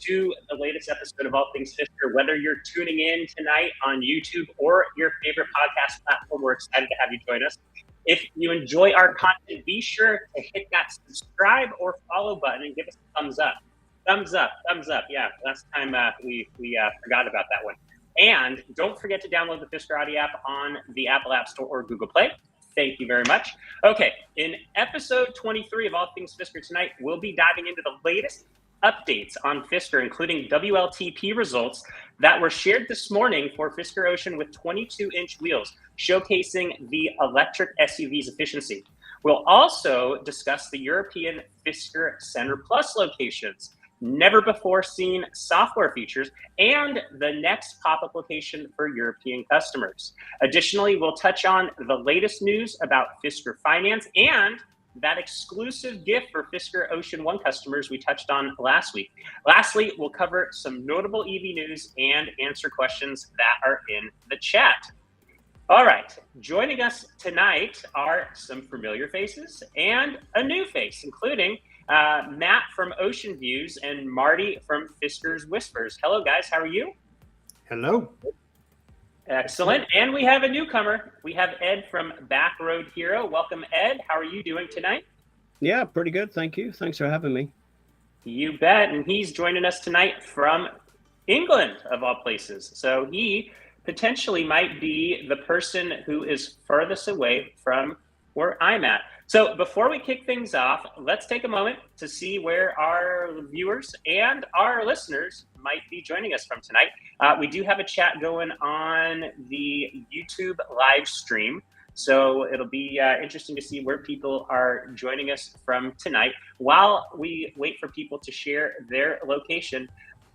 to the latest episode of All Things Fisker. Whether you're tuning in tonight on YouTube or your favorite podcast platform, we're excited to have you join us. If you enjoy our content, be sure to hit that subscribe or follow button and give us a thumbs up. Thumbs up. Yeah, last time we forgot about that one. And don't forget to download the Fiskerati app on the Apple App Store or Google Play. Thank you very much. Okay, in episode 23 of All Things Fisker tonight, we'll be diving into the latest updates on Fisker, including WLTP results that were shared this morning for Fisker Ocean with 22-inch wheels, showcasing the electric SUV's efficiency. We'll also discuss the European Fisker Center Plus locations, never before seen software features, and the next pop-up location for European customers. Additionally, we'll touch on the latest news about Fisker Finance and that exclusive gift for Fisker Ocean One customers we touched on last week. Lastly, we'll cover some notable EV news and answer questions that are in the chat. All right, joining us tonight are some familiar faces and a new face, including Matt from Ocean Views and Marty from Fisker's Whispers. Hello, guys. How are you? Hello. Excellent. And we have a newcomer. We have Ed from Back Road Hero. Welcome, Ed. How are you doing tonight? Yeah, pretty good. Thank you. Thanks for having me. You bet. And he's joining us tonight from England, of all places. So he potentially might be the person who is furthest away from where I'm at. So before we kick things off, let's take a moment to see where our viewers and our listeners might be joining us from tonight. We do have a chat going on the YouTube live stream, so it'll be interesting to see where people are joining us from tonight. While we wait for people to share their location,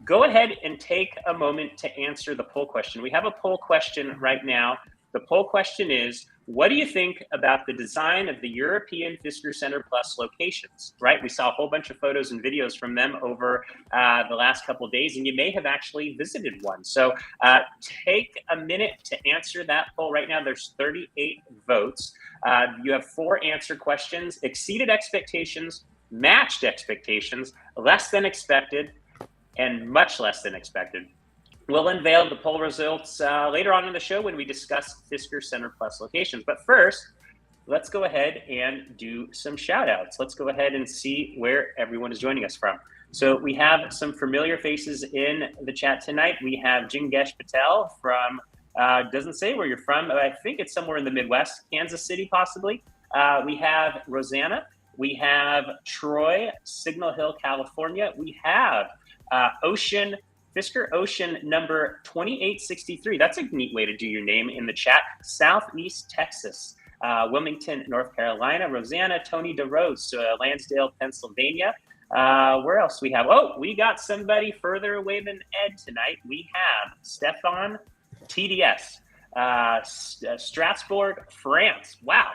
go ahead and take a moment to answer the poll question. We have a poll question right now. The poll question is, what do you think about the design of the European Fisker Center Plus locations, right? We saw a whole bunch of photos and videos from them over the last couple of days, and you may have actually visited one. So take a minute to answer that poll right now. There's 38 votes. You have 4 answer questions: exceeded expectations, matched expectations, less than expected, and much less than expected. We'll unveil the poll results later on in the show when we discuss Fisker Center Plus locations. But first, let's go ahead and do some shout outs. Let's go ahead and see where everyone is joining us from. So we have some familiar faces in the chat tonight. We have Jingesh Patel from, doesn't say where you're from, but I think it's somewhere in the Midwest, Kansas City possibly. We have Rosanna. We have Troy, Signal Hill, California. We have Fisker Ocean number 2863. That's a neat way to do your name in the chat. Southeast Texas, Wilmington, North Carolina. Rosanna, Tony DeRose, Lansdale, Pennsylvania. Where else we have? Oh, we got somebody further away than Ed tonight. We have Stefan TDS, Strasbourg, France. Wow.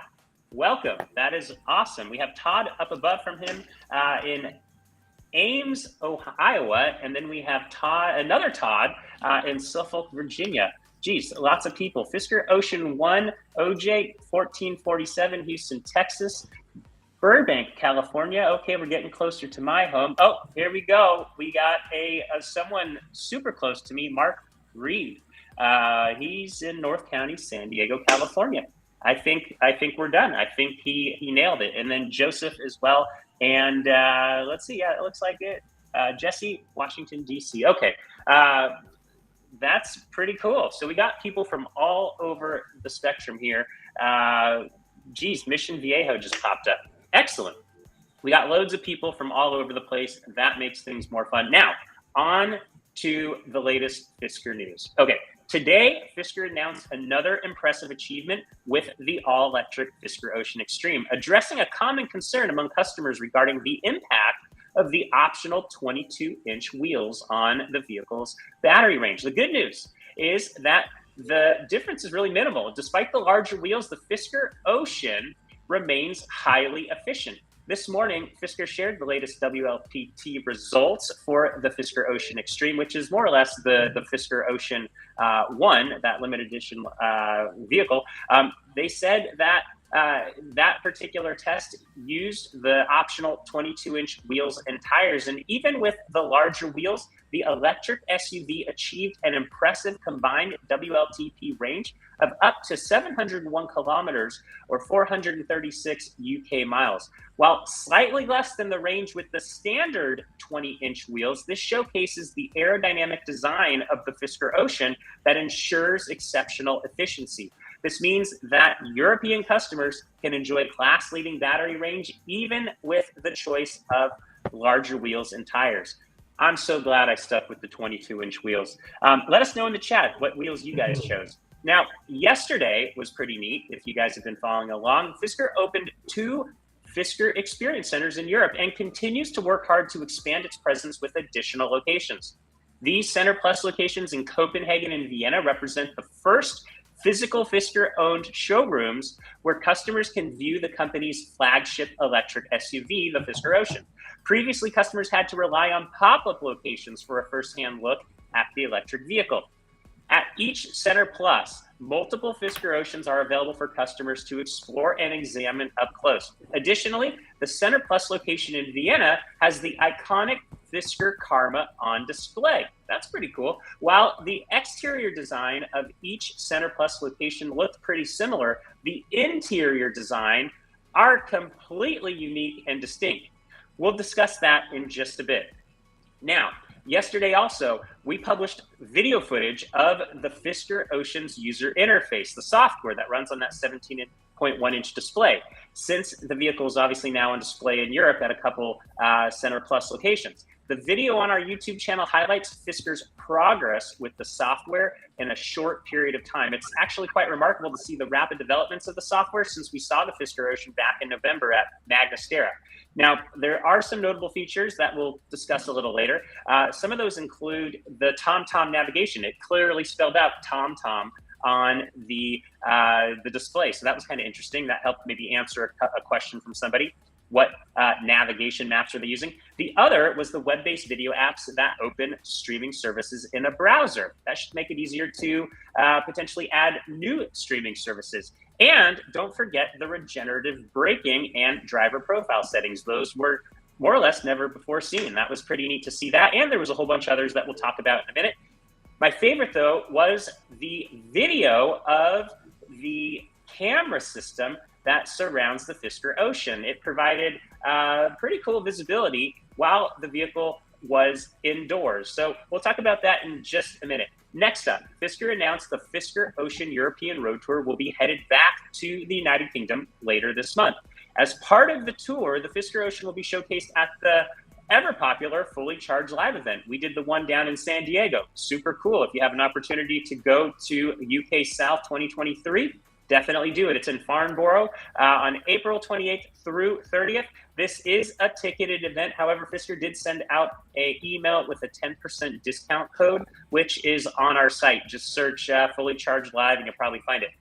Welcome. That is awesome. We have Todd up above from him in Ames, Iowa, and then we have another Todd in Suffolk, Virginia. Geez, lots of people. Fisker Ocean 1, OJ 1447, Houston, Texas, Burbank, California. Okay, we're getting closer to my home. Oh, here we go. We got someone super close to me, Mark Reed. He's in North County, San Diego, California. I think we're done. I think he nailed it. And then Joseph as well. And let's see. Yeah, it looks like it. Jesse, Washington, D.C. Okay. That's pretty cool. So we got people from all over the spectrum here. Geez, Mission Viejo just popped up. Excellent. We got loads of people from all over the place. That makes things more fun. Now, on to the latest Fisker news. Okay. Today, Fisker announced another impressive achievement with the all-electric Fisker Ocean Extreme, addressing a common concern among customers regarding the impact of the optional 22-inch wheels on the vehicle's battery range. The good news is that the difference is really minimal. Despite the larger wheels, the Fisker Ocean remains highly efficient. This morning, Fisker shared the latest WLTP results for the Fisker Ocean Extreme, which is more or less the Fisker Ocean 1, that limited edition vehicle. They said that that particular test used the optional 22-inch wheels and tires. And even with the larger wheels, the electric SUV achieved an impressive combined WLTP range of up to 701 kilometers or 436 UK miles. While slightly less than the range with the standard 20-inch wheels, this showcases the aerodynamic design of the Fisker Ocean that ensures exceptional efficiency. This means that European customers can enjoy class-leading battery range even with the choice of larger wheels and tires. I'm so glad I stuck with the 22-inch wheels. Let us know in the chat what wheels you guys chose. Now, yesterday was pretty neat. If you guys have been following along, Fisker opened 2 Fisker Experience Centers in Europe and continues to work hard to expand its presence with additional locations. These Center Plus locations in Copenhagen and Vienna represent the first physical Fisker-owned showrooms where customers can view the company's flagship electric SUV, the Fisker Ocean. Previously, customers had to rely on pop-up locations for a first-hand look at the electric vehicle. At each Center Plus, multiple Fisker Oceans are available for customers to explore and examine up close. Additionally, the Center Plus location in Vienna has the iconic Fisker Karma on display. That's pretty cool. While the exterior design of each Center Plus location looked pretty similar, the interior design are completely unique and distinct. We'll discuss that in just a bit. Now, yesterday also, we published video footage of the Fisker Ocean's user interface, the software that runs on that 17.1-inch display, since the vehicle is obviously now on display in Europe at a couple Center Plus locations. The video on our YouTube channel highlights Fisker's progress with the software in a short period of time. It's actually quite remarkable to see the rapid developments of the software since we saw the Fisker Ocean back in November at Magnastera. Now, there are some notable features that we'll discuss a little later. Some of those include the TomTom navigation. It clearly spelled out TomTom on the display. So that was kind of interesting. That helped maybe answer a question from somebody. What navigation maps are they using? The other was the web-based video apps that open streaming services in a browser. That should make it easier to potentially add new streaming services. And don't forget the regenerative braking and driver profile settings. Those were more or less never before seen. That was pretty neat to see that. And there was a whole bunch of others that we'll talk about in a minute. My favorite, though, was the video of the camera system that surrounds the Fisker Ocean. It provided pretty cool visibility while the vehicle was indoors. So we'll talk about that in just a minute. Next up, Fisker announced the Fisker Ocean European Road Tour will be headed back to the United Kingdom later this month. As part of the tour, the Fisker Ocean will be showcased at the ever-popular Fully Charged Live event. We did the one down in San Diego. Super cool. If you have an opportunity to go to UK South 2023, definitely do it. It's in Farnborough on April 28th through 30th. This is a ticketed event. However, Fisker did send out an email with a 10% discount code, which is on our site. Just search Fully Charged Live and you'll probably find it.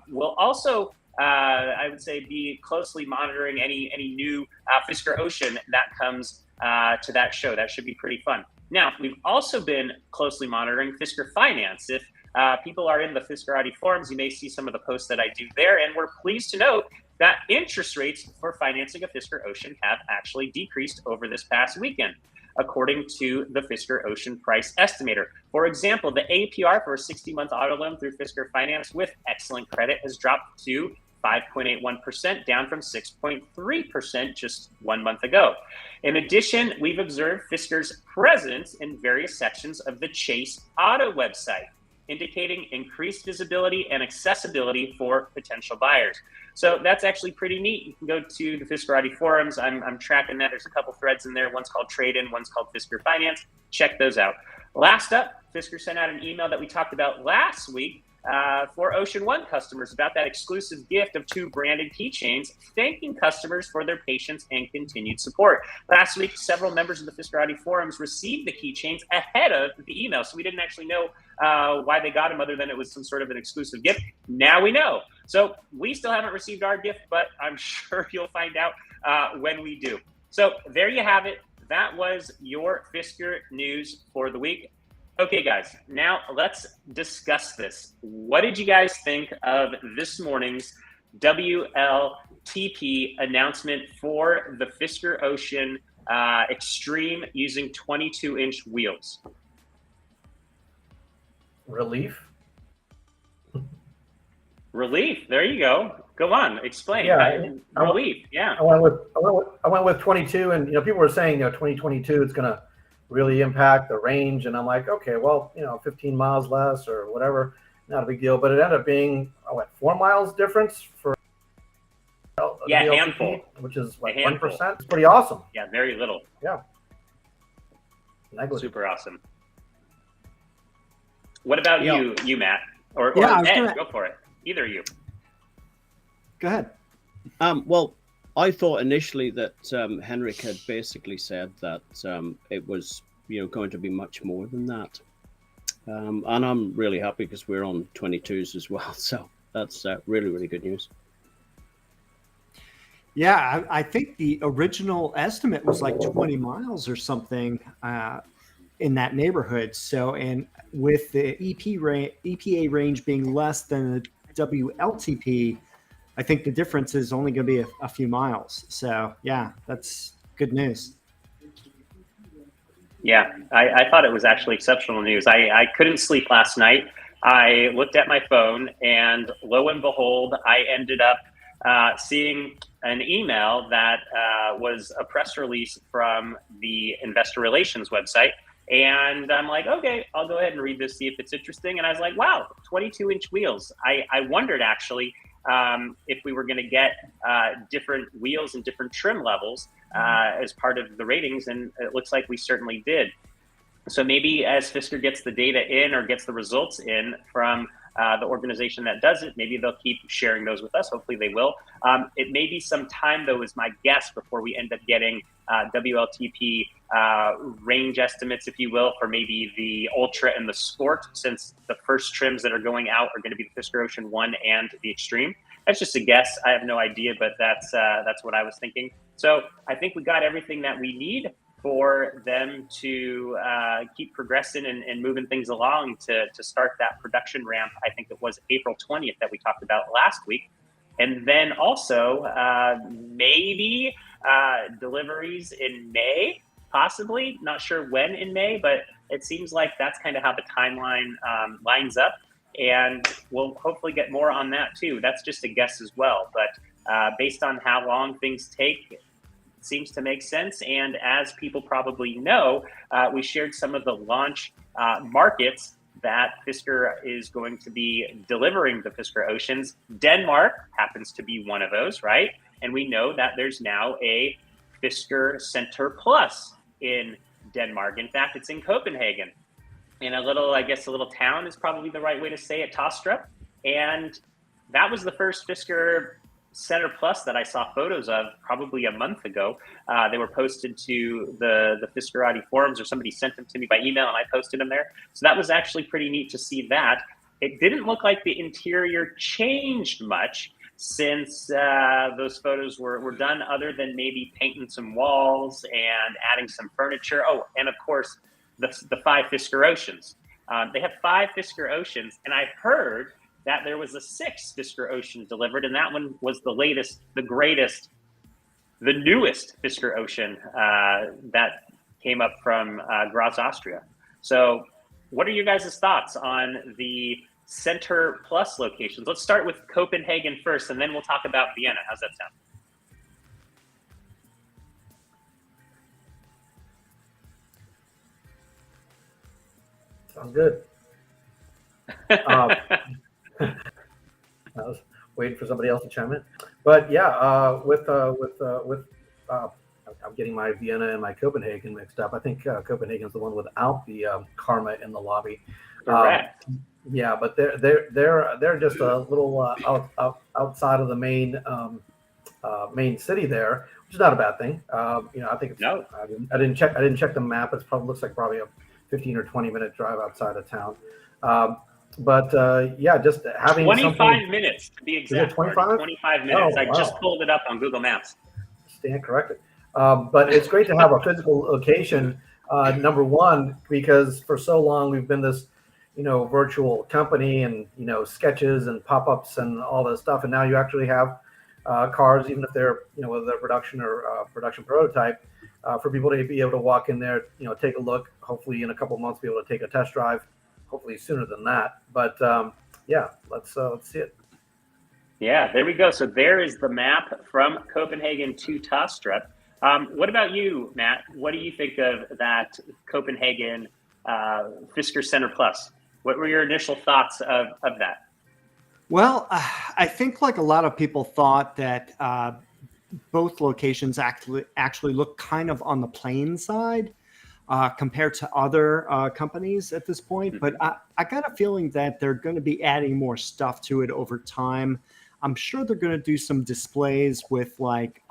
We'll also, I would say, be closely monitoring any new Fisker Ocean that comes to that show. That should be pretty fun. Now, we've also been closely monitoring Fisker Finance. If people are in the Fiskerati forums, you may see some of the posts that I do there, and we're pleased to note that interest rates for financing a Fisker Ocean have actually decreased over this past weekend, according to the Fisker Ocean Price Estimator. For example, the APR for a 60-month auto loan through Fisker Finance with excellent credit has dropped to 5.81%, down from 6.3% just 1 month ago. In addition, we've observed Fisker's presence in various sections of the Chase Auto website, indicating increased visibility and accessibility for potential buyers. So that's actually pretty neat. You can go to the Fiskerati forums. I'm tracking that. There's a couple threads in there. One's called Trade-In, one's called Fisker Finance. Check those out. Last up, Fisker sent out an email that we talked about last week for Ocean One customers about that exclusive gift of 2 branded keychains, thanking customers for their patience and continued support. Last week, several members of the Fiskerati forums received the keychains ahead of the email, so we didn't actually know why they got them other than it was some sort of an exclusive gift. Now we know. So we still haven't received our gift, but I'm sure you'll find out when we do. So there you have it. That was your Fisker news for the week. Okay, guys, now let's discuss this. What did you guys think of this morning's WLTP announcement for the Fisker Ocean extreme using 22-inch wheels? Relief. Relief. There you go. Go on. Explain. Yeah, Relief. Yeah. I went with 22, and people were saying 2022 it's going to really impact the range, and I'm like, okay, well 15 miles less or whatever, not a big deal. But it ended up being 4 miles difference for Yeah, WLTP, handful. which is like 1%. It's pretty awesome. Yeah, very little. Yeah, negligible. Super awesome. What about you, Matt? Or Ed, go for it. Either of you. Go ahead. Well, I thought initially that Henrik had basically said that it was going to be much more than that, and I'm really happy because we're on 22s as well. So that's really, really good news. Yeah, I think the original estimate was like 20 miles or something in that neighborhood. So, and with the EPA range being less than the WLTP, I think the difference is only going to be a few miles. So, yeah, that's good news. Yeah, I thought it was actually exceptional news. I couldn't sleep last night. I looked at my phone, and lo and behold, I ended up seeing an email that was a press release from the investor relations website. And I'm like, okay, I'll go ahead and read this, see if it's interesting. And I was like, wow, 22-inch wheels. I wondered actually if we were going to get different wheels and different trim levels as part of the ratings. And it looks like we certainly did. So maybe as Fisker gets the data in or gets the results in from the organization that does it, maybe they'll keep sharing those with us. Hopefully they will. It may be some time, though, is my guess, before we end up getting WLTP range estimates, if you will, for maybe the Ultra and the Sport, since the first trims that are going out are going to be the Fisker Ocean 1 and the Extreme. That's just a guess. I have no idea, but that's what I was thinking. So I think we got everything that we need for them to keep progressing and moving things along to start that production ramp. I think it was April 20th that we talked about last week. And then also maybe deliveries in May, possibly. Not sure when in May, but it seems like that's kind of how the timeline lines up. And we'll hopefully get more on that too. That's just a guess as well. But based on how long things take, seems to make sense. And as people probably know, we shared some of the launch markets that Fisker is going to be delivering the Fisker Oceans. Denmark happens to be one of those, right? And we know that there's now a Fisker Center Plus in Denmark. In fact, it's in Copenhagen, in a little town is probably the right way to say it, Tostrup. And that was the first Fisker Center Plus that I saw photos of probably a month ago. They were posted to the Fiskerati forums, or somebody sent them to me by email and I posted them there. So that was actually pretty neat to see that. It didn't look like the interior changed much since those photos were done, other than maybe painting some walls and adding some furniture. Oh, and of course, the 5 Fisker Oceans. They have 5 Fisker Oceans, and I heard that there was a 6th Fisker Ocean delivered, and that one was the latest, the greatest, the newest Fisker Ocean that came up from Graz, Austria. So what are your guys' thoughts on the Center Plus locations? Let's start with Copenhagen first, and then we'll talk about Vienna. How's that sound? Sounds good. I was waiting for somebody else to chime in, but yeah, I'm getting my Vienna and my Copenhagen mixed up. I think Copenhagen's the one without the Karma in the lobby. Correct. Yeah, but they're just a little outside of the main city there, which is not a bad thing. I think it's, no. I didn't check the map. It looks like probably a 15 or 20 minute drive outside of town. But yeah, just having 25 minutes to be exact. 25? 25 minutes. Oh, I wow. just pulled it up on Google Maps. Stand corrected. But it's great to have a physical location, number one, because for so long we've been this, virtual company and, sketches and pop-ups and all this stuff. And now you actually have cars, even if they're, whether they're production or production prototype, for people to be able to walk in there, take a look. Hopefully, in a couple of months, be able to take a test drive. Hopefully, sooner than that. But yeah, let's see it. Yeah, there we go. So there is the map from Copenhagen to Tastrup. What about you, Matt? What do you think of that Copenhagen Fisker Center Plus? What were your initial thoughts of that? Well, I think like a lot of people thought that both locations actually look kind of on the plain side compared to other companies at this point. But I got a feeling that they're going to be adding more stuff to it over time. I'm sure they're going to do some displays with like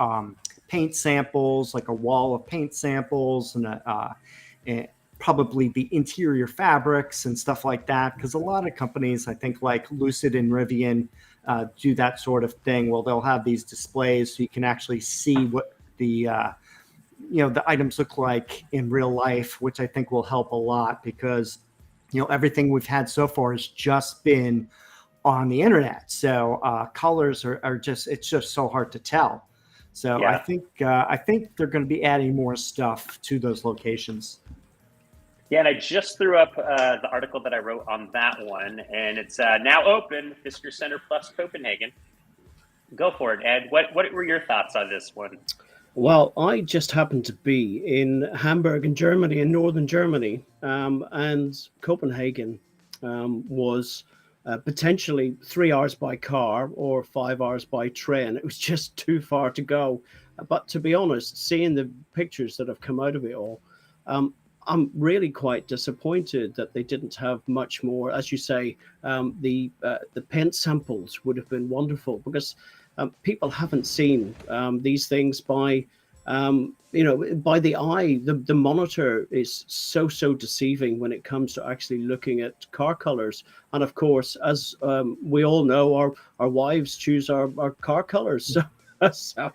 paint samples, like a wall of paint samples, and probably the interior fabrics and stuff like that. Because a lot of companies, I think like Lucid and Rivian, do that sort of thing. Well, they'll have these displays so you can actually see what the items look like in real life, which I think will help a lot because everything we've had so far has just been on the internet. So colors are just, it's just so hard to tell. So yeah. I think they're going to be adding more stuff to those locations. Yeah, and I just threw up the article that I wrote on that one, and it's now open, Fisker Center Plus Copenhagen. Go for it, Ed. What were your thoughts on this one? Well, I just happened to be in Hamburg in Germany, in northern Germany, and Copenhagen was potentially 3 hours by car or 5 hours by train. It was just too far to go. But to be honest, seeing the pictures that have come out of it all, I'm really quite disappointed that they didn't have much more. As you say, the paint samples would have been wonderful because people haven't seen these things by the eye. The monitor is so deceiving when it comes to actually looking at car colors. And of course, as we all know, our wives choose our car colors. So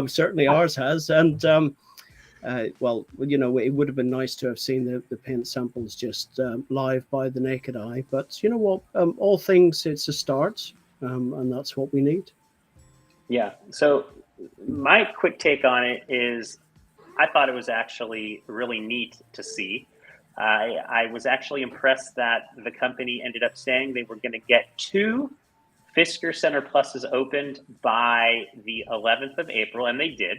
certainly ours has. And well, it would have been nice to have seen the paint samples just live by the naked eye. But you know what? All things, it's a start, and that's what we need. Yeah. So my quick take on it is I thought it was actually really neat to see. I was actually impressed that the company ended up saying they were going to get 2 Fisker Center Pluses opened by the 11th of April, and they did.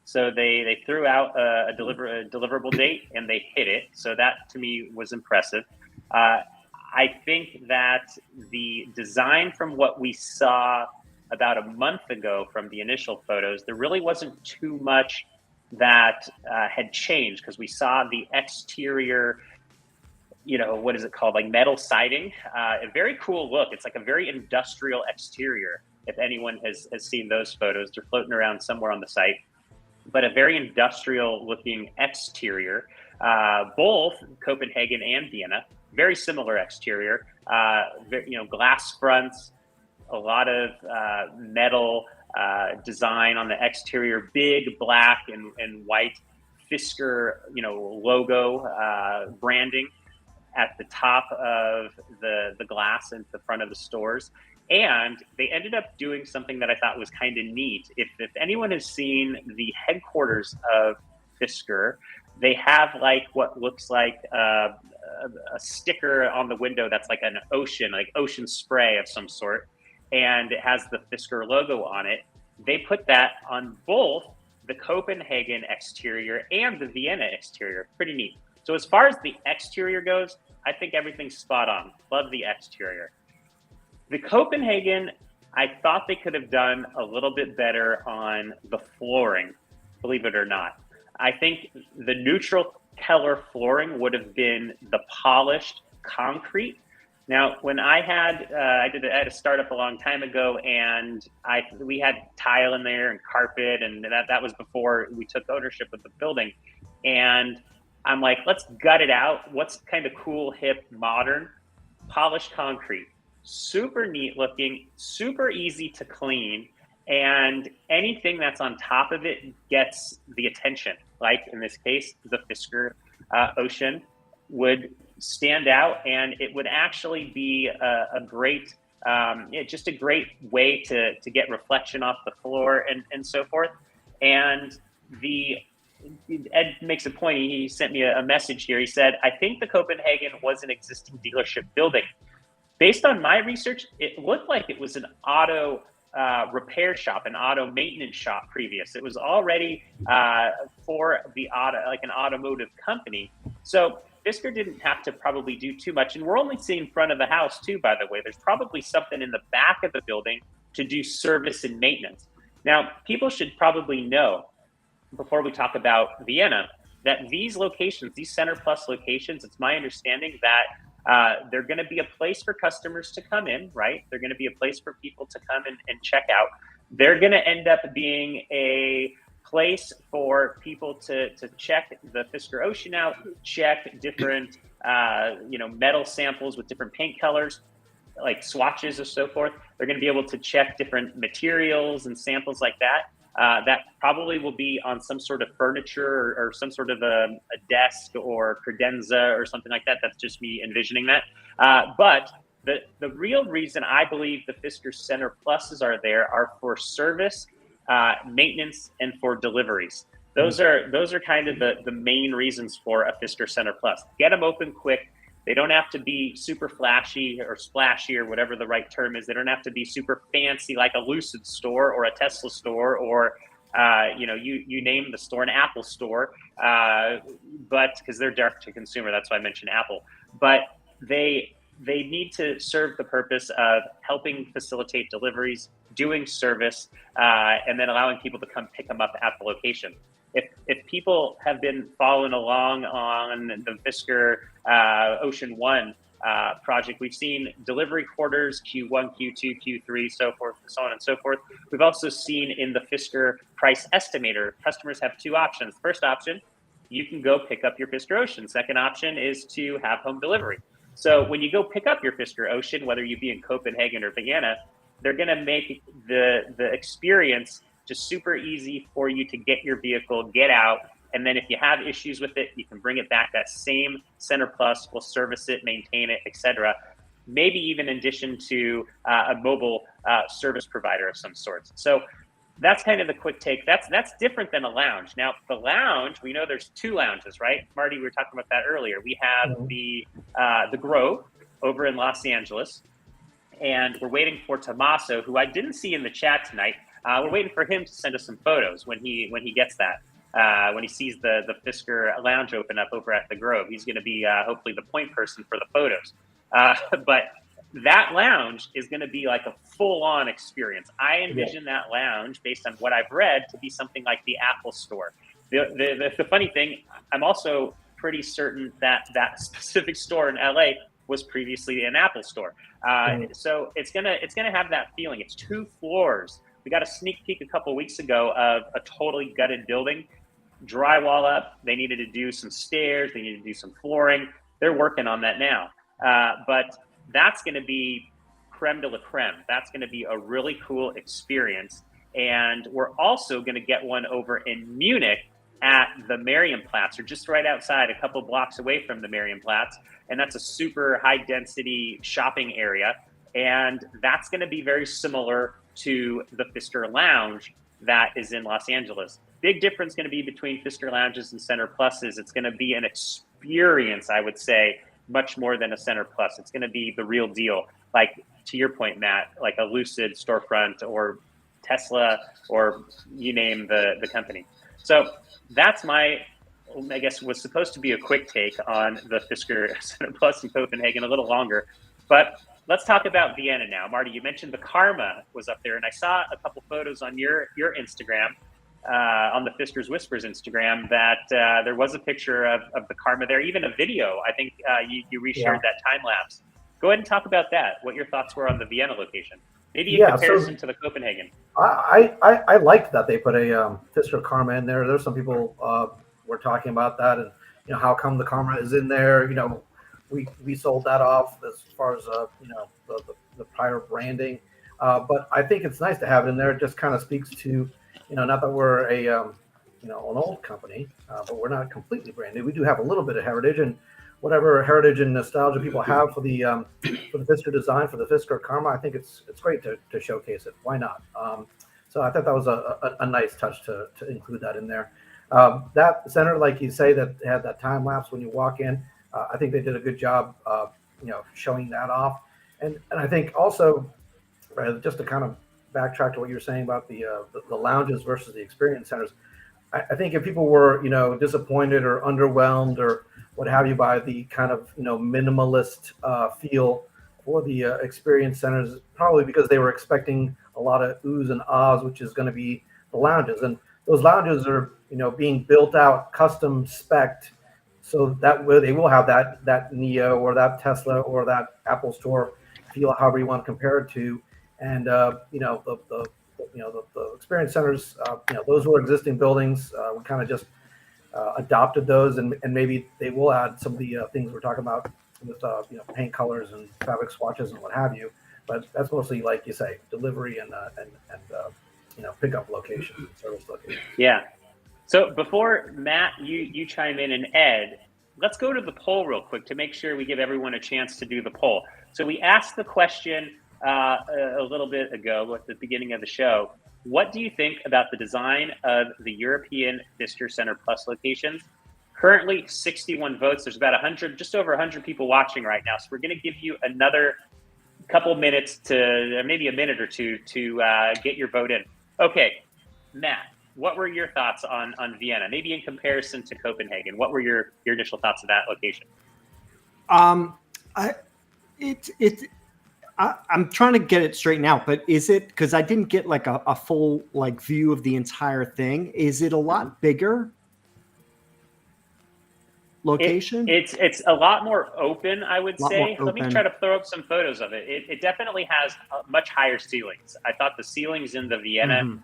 So they threw out a deliverable date, and they hit it. So that, to me, was impressive. I think that the design from what we saw about a month ago from the initial photos, there really wasn't too much that had changed because we saw the exterior, what is it called? Like metal siding, a very cool look. It's like a very industrial exterior. If anyone has seen those photos, they're floating around somewhere on the site, but a very industrial looking exterior, both Copenhagen and Vienna, very similar exterior, glass fronts, a lot of metal design on the exterior, big black and white Fisker, logo branding at the top of the glass and the front of the stores. And they ended up doing something that I thought was kind of neat. If anyone has seen the headquarters of Fisker, they have like what looks like a sticker on the window that's like an ocean spray of some sort. And it has the Fisker logo on it. They put that on both the Copenhagen exterior and the Vienna exterior. Pretty neat. So as far as the exterior goes, I think everything's spot on. Love the exterior. The Copenhagen, I thought they could have done a little bit better on the flooring, believe it or not. I think the neutral color flooring would have been the polished concrete. Now, when I had a startup a long time ago, and we had tile in there and carpet, and that was before we took ownership of the building. And I'm like, let's gut it out. What's kind of cool, hip, modern? Polished concrete, super neat looking, super easy to clean, and anything that's on top of it gets the attention. Like in this case, the Fisker Ocean would stand out, and it would actually be a great, just a great way to get reflection off the floor and so forth. And the Ed makes a point. He sent me a message here. He said, I think the Copenhagen was an existing dealership building. Based on my research, it looked like it was an auto repair shop, an auto maintenance shop previous. It was already for the auto, like an automotive company. So Fisker didn't have to probably do too much. And we're only seeing front of the house too, by the way. There's probably something in the back of the building to do service and maintenance. Now, people should probably know, before we talk about Vienna, that these locations, these Center Plus locations, it's my understanding that they're going to be a place for customers to come in, right? They're going to be a place for people to come and check out. They're going to end up being a place for people to check the Fisker Ocean out, check different metal samples with different paint colors, like swatches or so forth. They're going to be able to check different materials and samples like that. That probably will be on some sort of furniture or some sort of a desk or credenza or something like that. That's just me envisioning that. But the real reason I believe the Fisker Center Pluses are there are for service, maintenance, and for deliveries. Those are kind of the main reasons for a Fisker Center Plus. Get them open quick. They don't have to be super flashy or splashy or whatever the right term is. They don't have to be super fancy like a Lucid store or a Tesla store or, you name the store, an Apple store, but because they're direct to consumer, that's why I mentioned Apple. But they need to serve the purpose of helping facilitate deliveries, doing service, and then allowing people to come pick them up at the location. If people have been following along on the Fisker Ocean One project, we've seen delivery quarters, Q1, Q2, Q3, so forth, so on and so forth. We've also seen in the Fisker price estimator, customers have two options. First option, you can go pick up your Fisker Ocean. Second option is to have home delivery. So when you go pick up your Fisker Ocean, whether you be in Copenhagen or Vienna, they're going to make the experience just super easy for you to get your vehicle, get out, and then if you have issues with it, you can bring it back. That same Center Plus will service it, maintain it, etc. Maybe even in addition to a mobile service provider of some sorts. So that's kind of the quick take. That's different than a lounge. Now, the lounge, we know there's two lounges, right? Marty, we were talking about that earlier. We have the Grove over in Los Angeles, and we're waiting for Tommaso, who I didn't see in the chat tonight. We're waiting for him to send us some photos when he gets that. When he sees the Fisker lounge open up over at the Grove, he's going to be hopefully the point person for the photos. But that lounge is going to be like a full-on experience. I envision that lounge, based on what I've read, to be something like the Apple Store. The funny thing, I'm also pretty certain that specific store in LA was previously an Apple Store. So it's gonna have that feeling. It's 2 floors. We got a sneak peek a couple of weeks ago of a totally gutted building, drywall up. They needed to do some stairs. They needed to do some flooring. They're working on that now. But that's going to be creme de la creme. That's going to be a really cool experience. And we're also going to get one over in Munich at the Marienplatz, or just right outside, a couple blocks away from the Marienplatz. And that's a super high density shopping area. And that's going to be very similar to the Fisker Lounge that is in Los Angeles. Big difference going to be between Fisker Lounges and Center Pluses. It's going to be an experience, I would say, much more than a Center Plus. It's going to be the real deal. Like, to your point, Matt, like a Lucid storefront or Tesla, or you name the company. So that's I guess, was supposed to be a quick take on the Fisker Center Plus in Copenhagen, a little longer. But let's talk about Vienna now. Marty, you mentioned the Karma was up there, and I saw a couple photos on your Instagram, on the Fisker's Whispers Instagram, that there was a picture of the Karma there, even a video. I think you reshared that time lapse. Go ahead and talk about that, what your thoughts were on the Vienna location. Maybe in comparison to the Copenhagen. I liked that they put a Fisker Karma in there. There's some people were talking about that, and how come the Karma is in there. We sold that off as far as the prior branding, but I think it's nice to have it in there. It just kind of speaks to, not that we're an old company, but we're not completely brand new. We do have a little bit of heritage, and whatever heritage and nostalgia people have for the Fisker design, for the Fisker Karma, I think it's great to showcase it. Why not? So I thought that was a nice touch to include that in there. That center, like you say, that had that time lapse when you walk in, I think they did a good job, showing that off. And I think also, just to kind of backtrack to what you were saying about the lounges versus the experience centers, I think if people were, disappointed or underwhelmed or what have you by the kind of, minimalist feel for the experience centers, probably because they were expecting a lot of oohs and ahs, which is going to be the lounges. And those lounges are, being built out, custom spec'd, so that way they will have that Neo or that Tesla or that Apple Store feel, however you want to compare it to. And the experience centers, those were existing buildings. We kind of just adopted those, and maybe they will add some of the things we're talking about with paint colors and fabric swatches and what have you. But that's mostly, like you say, delivery and pickup location, service location. Yeah. So before Matt, you chime in, and Ed, let's go to the poll real quick to make sure we give everyone a chance to do the poll. So we asked the question a little bit ago at the beginning of the show. What do you think about the design of the European Fisker Center Plus locations? Currently 61 votes. There's about 100, just over 100 people watching right now. So we're going to give you another couple minutes to, maybe a minute or two, to get your vote in. Okay, Matt, what were your thoughts on Vienna? Maybe in comparison to Copenhagen, what were your initial thoughts of that location? I'm trying to get it straightened out, but is it, because I didn't get like a full like view of the entire thing. Is it a lot bigger location? It's a lot more open, I would say. Let me try to throw up some photos of it. It definitely has much higher ceilings. I thought the ceilings in the Vienna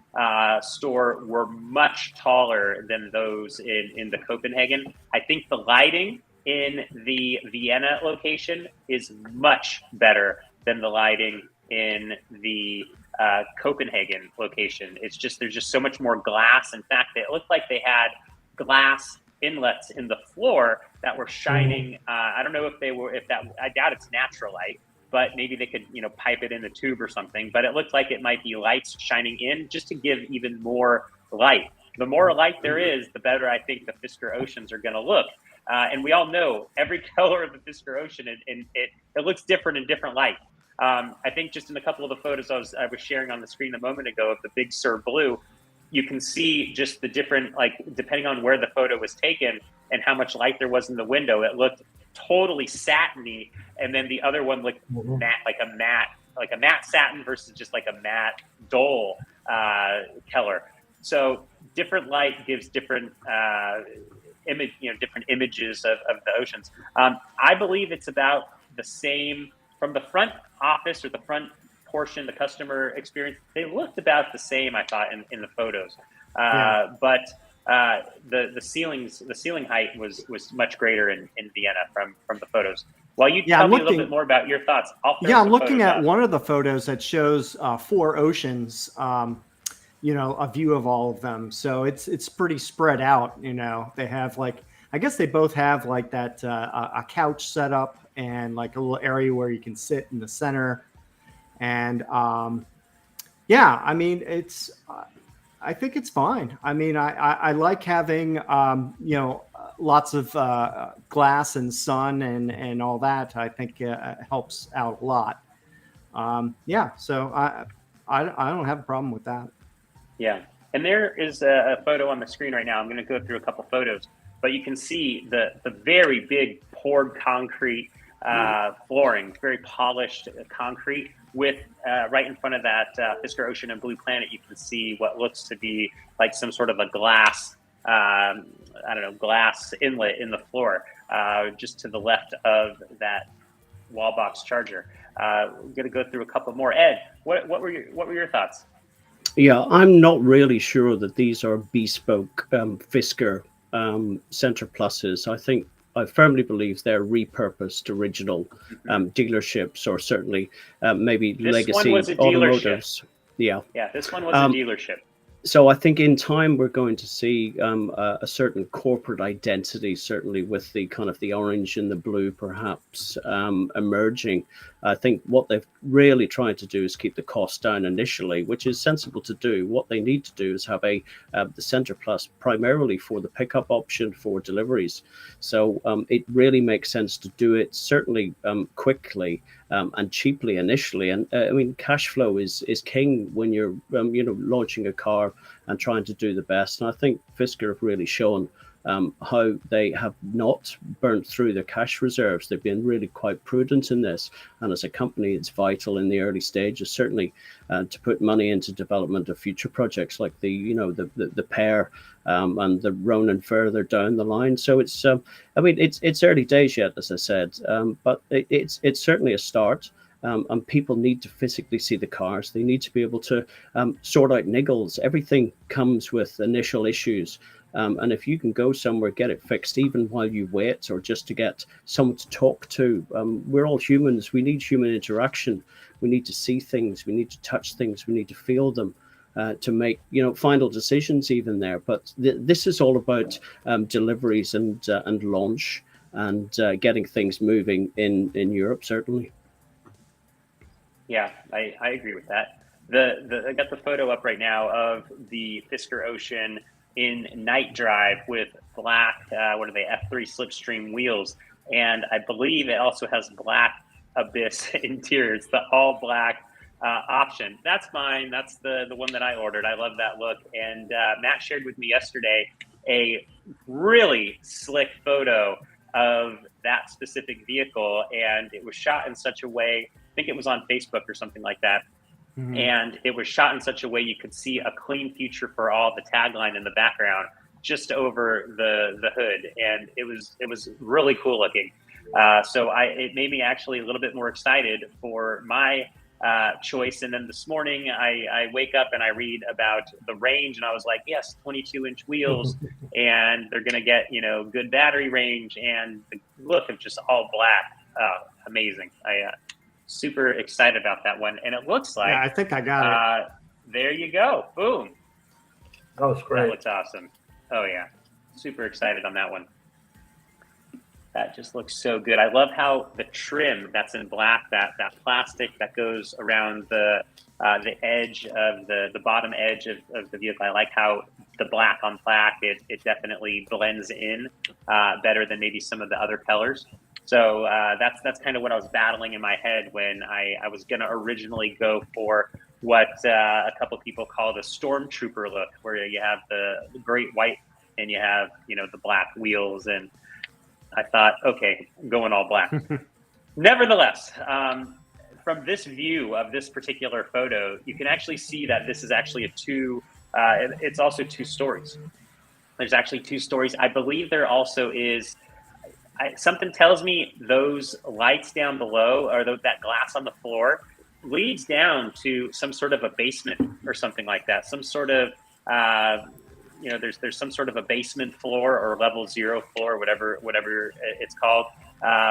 store were much taller than those in the Copenhagen. I think the lighting in the Vienna location is much better than the lighting in the Copenhagen location. It's just, there's just so much more glass. In fact, it looked like they had glass inlets in the floor that were shining. I don't know if that, I doubt it's natural light, but maybe they could, pipe it in the tube or something. But it looked like it might be lights shining in just to give even more light. The more light there is, the better I think the Fisker Oceans are going to look. And we all know every color of the Fisker Ocean, it looks different in different light. I think just in a couple of the photos I was sharing on the screen a moment ago of the Big Sur Blue, you can see just the different, like, depending on where the photo was taken and how much light there was in the window, it looked totally satiny. And then the other one looked matte, like a matte satin versus just like a matte dull color. So different light gives different different images of the oceans. I believe it's about the same from the front office or the front portion, the customer experience. They looked about the same, I thought, in the photos. But the ceiling height was much greater in Vienna from the photos. While you tell me a little bit more about your thoughts, I'm looking at one of the photos that shows 4 oceans. A view of all of them. So it's pretty spread out. They have I guess they both have like that a couch set up and like a little area where you can sit in the center. And I mean, I think it's fine. I mean, I like having lots of glass and sun and all that. I think helps out a lot. So I don't have a problem with that. Yeah, and there is a photo on the screen right now. I'm going to go through a couple photos, but you can see the very big poured concrete flooring, very polished concrete with right in front of that Fisker Ocean and Blue Planet, you can see what looks to be like some sort of a glass, glass inlet in the floor, just to the left of that wall box charger. We're going to go through a couple more. Ed, what were your thoughts? Yeah, I'm not really sure that these are bespoke Fisker Center Pluses. I firmly believe they're repurposed original dealerships, or certainly maybe this legacy one was a automotives. Yeah, this one was a dealership. So I think in time we're going to see a certain corporate identity, certainly with the kind of the orange and the blue perhaps emerging. I think what they've really tried to do is keep the cost down initially, which is sensible to do. What they need to do is have the Center Plus primarily for the pickup option for deliveries. So it really makes sense to do it certainly quickly and cheaply initially. And I mean, cash flow is king when you're launching a car and trying to do the best. And I think Fisker have really shown how they have not burnt through their cash reserves. They've been really quite prudent in this. And as a company, it's vital in the early stages, certainly to put money into development of future projects like the Pear and the Ronin further down the line. So it's, it's early days yet, as I said, but it's certainly a start. And people need to physically see the cars. They need to be able to sort out niggles. Everything comes with initial issues. And if you can go somewhere, get it fixed, even while you wait, or just to get someone to talk to. We're all humans. We need human interaction. We need to see things. We need to touch things. We need to feel them to make final decisions even there. But this is all about deliveries and launch and getting things moving in Europe, certainly. Yeah, I agree with that. I got the photo up right now of the Fisker Ocean in night drive with black, what are they, F3 Slipstream wheels. And I believe it also has black Abyss interior. It's the all black option. That's mine. That's the one that I ordered. I love that look. And Matt shared with me yesterday a really slick photo of that specific vehicle. And it was shot in such a way, I think it was on Facebook or something like that. Mm-hmm. And it was shot in such a way you could see a clean future for all, the tagline in the background, just over the hood. And it was really cool looking. So it made me actually a little bit more excited for my choice. And then this morning I wake up and I read about the range and I was like, yes, 22-inch wheels and they're going to get, good battery range and the look of just all black. Amazing. Super excited about that one. And it looks like, I think I got it. There you go. Boom. That was great. That looks awesome. Oh yeah. Super excited on that one. That just looks so good. I love how the trim that's in black, that plastic that goes around the edge of the bottom edge of the vehicle. I like how the black on black, it definitely blends in better than maybe some of the other colors. So that's kind of what I was battling in my head when I was going to originally go for what a couple people call the stormtrooper look, where you have the great white and you have, the black wheels. And I thought, okay, I'm going all black. Nevertheless, from this view of this particular photo, you can actually see that this is actually it's also two stories. There's actually two stories. I believe there also is, something tells me those lights down below or that glass on the floor leads down to some sort of a basement or something like that. Some sort of, there's some sort of a basement floor or level 0 floor, whatever it's called,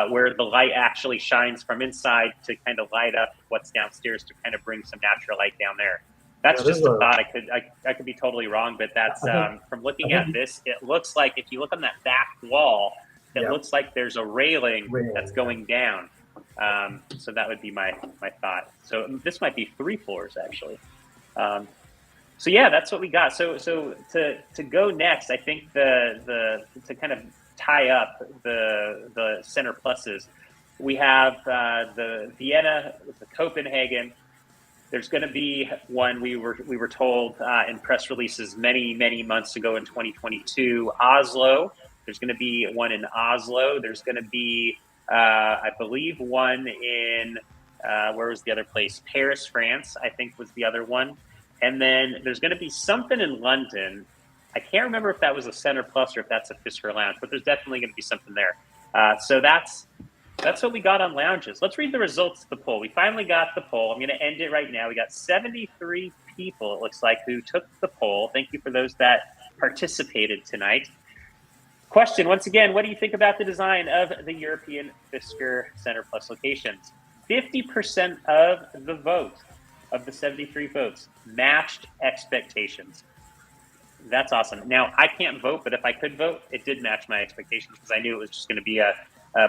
where the light actually shines from inside to kind of light up what's downstairs to kind of bring some natural light down there. That's just a thought. I could be totally wrong, but that's from looking at this, it looks like if you look on that back wall, it looks like there's a railing that's going down. So that would be my thought. So this might be 3 floors actually. So yeah, that's what we got. So to go next, I think to kind of tie up the Center Pluses, we have the Vienna, the Copenhagen. There's going to be one we were told in press releases many months ago in 2022. Oslo. There's going to be one in Oslo. There's going to be, I believe, one in where was the other place? Paris, France, I think was the other one. And then there's going to be something in London. I can't remember if that was a Center Plus or if that's a Fisker Lounge, but there's definitely going to be something there. So that's what we got on lounges. Let's read the results of the poll. We finally got the poll. I'm going to end it right now. We got 73 people, it looks like, who took the poll. Thank you for those that participated tonight. Question, once again, what do you think about the design of the European Fisker Center Plus locations? 50% of the vote, of the 73 votes, matched expectations. That's awesome. Now, I can't vote, but if I could vote, it did match my expectations because I knew it was just going to be a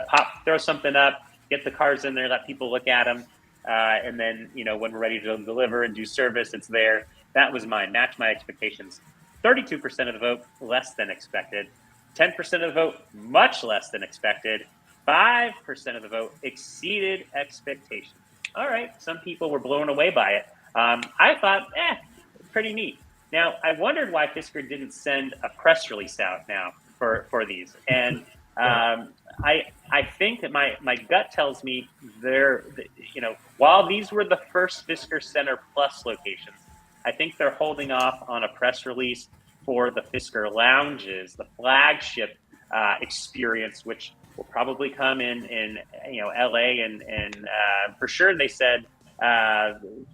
pop, throw something up, get the cars in there, let people look at them, and then, when we're ready to deliver and do service, it's there. That was mine, match my expectations. 32% of the vote, less than expected. 10% of the vote, much less than expected. 5% of the vote exceeded expectations. All right, some people were blown away by it. I thought, pretty neat. Now, I wondered why Fisker didn't send a press release out now for these. And I think that my gut tells me while these were the first Fisker Center Plus locations, I think they're holding off on a press release for the Fisker Lounges, the flagship experience, which will probably come in LA and for sure they said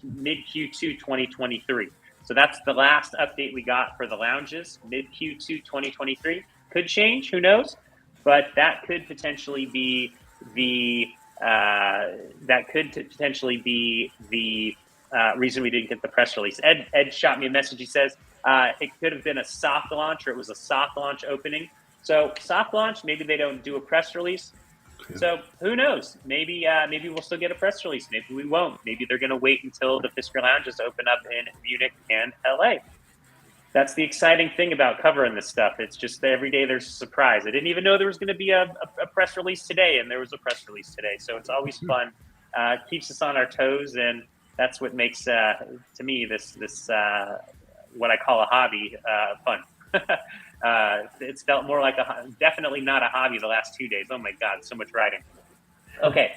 mid Q2 2023. So that's the last update we got for the Lounges, mid Q2 2023. Could change, who knows? But that could potentially be the reason we didn't get the press release. Ed shot me a message. He says it could have been a soft launch, or it was a soft launch opening. So soft launch, maybe they don't do a press release. So who knows? Maybe we'll still get a press release. Maybe we won't. Maybe they're going to wait until the Fisker Lounges open up in Munich and LA. That's the exciting thing about covering this stuff. It's just every day there's a surprise. I didn't even know there was going to be a press release today, and there was a press release today. So it's always fun. Keeps us on our toes, and that's what makes to me this what I call a hobby fun. It's felt more like definitely not a hobby the last 2 days. Oh my God, so much writing. Okay,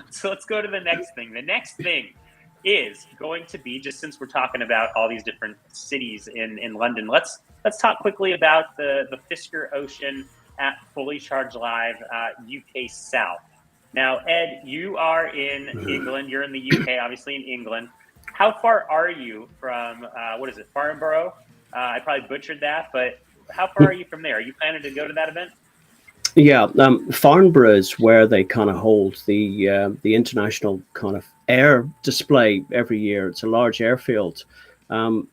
so let's go to the next thing. The next thing is going to be, just since we're talking about all these different cities in London, let's talk quickly about the Fisker Ocean at Fully Charged Live UK South. Now, Ed, you are in England. You're in the UK, obviously in England. How far are you from, what is it, Farnborough? I probably butchered that, but how far are you from there? Are you planning to go to that event? Yeah, Farnborough is where they kind of hold the international kind of air display every year. It's a large airfield.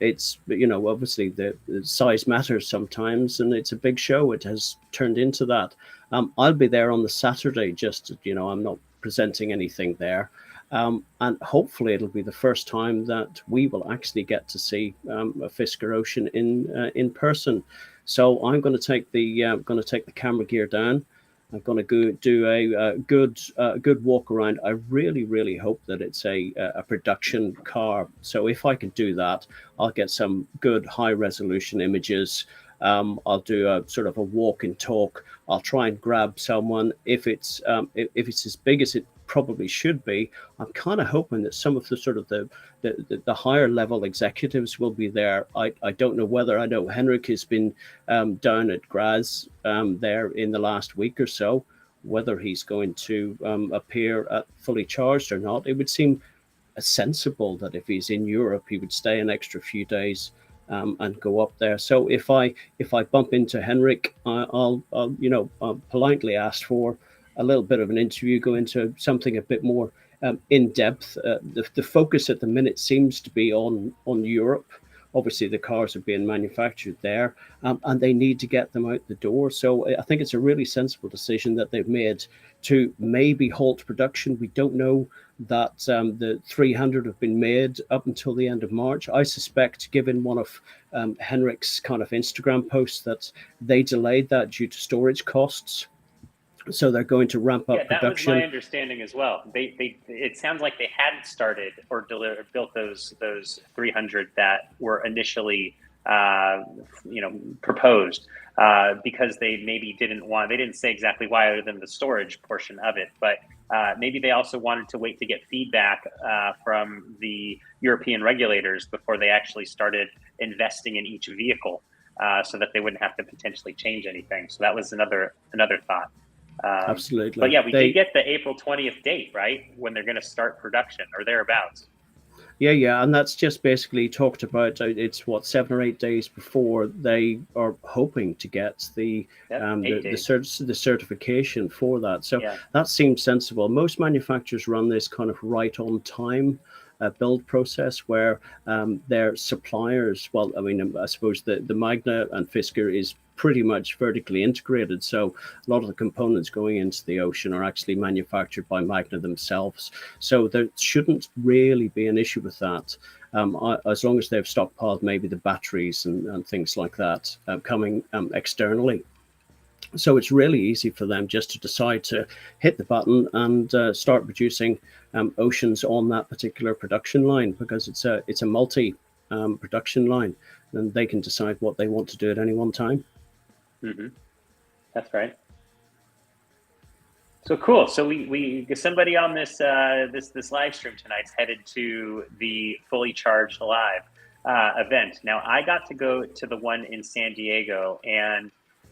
It's obviously the size matters sometimes, and it's a big show. It has turned into that. I'll be there on the Saturday. Just I'm not presenting anything there. And hopefully it'll be the first time that we will actually get to see a Fisker Ocean in person. So I'm going to take the camera gear down. I'm going to go do a good walk around. I really hope that it's a production car. So if I can do that, I'll get some good high resolution images. I'll do a sort of a walk and talk. I'll try and grab someone. If it's as big as it probably should be, I'm kind of hoping that some of the sort of the higher level executives will be there. I don't know whether, I know Henrik has been down at Graz there in the last week or so, whether he's going to appear at Fully Charged or not. It would seem sensible that if he's in Europe, he would stay an extra few days and go up there. So if I bump into Henrik, I'll politely ask for a little bit of an interview, go into something a bit more in depth. The focus at the minute seems to be on Europe. Obviously, the cars are being manufactured there, and they need to get them out the door. So I think it's a really sensible decision that they've made to maybe halt production. We don't know that the 300 have been made up until the end of March. I suspect, given one of Henrik's kind of Instagram posts, that they delayed that due to storage costs. So they're going to ramp up production. That was my understanding as well. It sounds like they hadn't started or built those 300 that were initially proposed because they maybe they didn't say exactly why, other than the storage portion of it. But maybe they also wanted to wait to get feedback from the European regulators before they actually started investing in each vehicle, so that they wouldn't have to potentially change anything. So that was another thought. Absolutely. But yeah, we did get the April 20th date, right? When they're going to start production or thereabouts. Yeah. And that's just basically talked about. It's 7 or 8 days before they are hoping to get the certification for that. So that seems sensible. Most manufacturers run this kind of right on time build process where their suppliers, well, I mean, I suppose the Magna and Fisker is pretty much vertically integrated. So a lot of the components going into the ocean are actually manufactured by Magna themselves. So there shouldn't really be an issue with that. As long as they've stockpiled maybe the batteries and things like that coming externally. So it's really easy for them just to decide to hit the button and start producing Oceans on that particular production line, because it's a multi production line, and they can decide what they want to do at any one time. Mm-hmm. That's right. So cool. So we somebody on this this live stream tonight's headed to the Fully Charged Live event. Now I got to go to the one in San Diego, and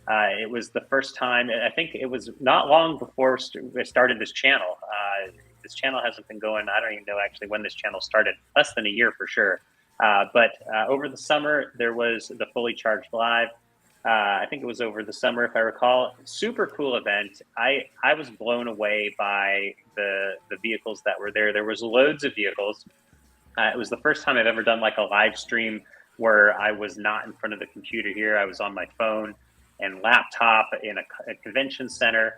it was the first time. I think it was not long before we started this channel. This channel hasn't been going. I don't even know actually when this channel started. Less than a year for sure. But over the summer there was the Fully Charged Live. I think it was over the summer, if I recall. Super cool event. I was blown away by the vehicles that were there. There was loads of vehicles. It was the first time I've ever done like a live stream where I was not in front of the computer here. I was on my phone and laptop in a convention center.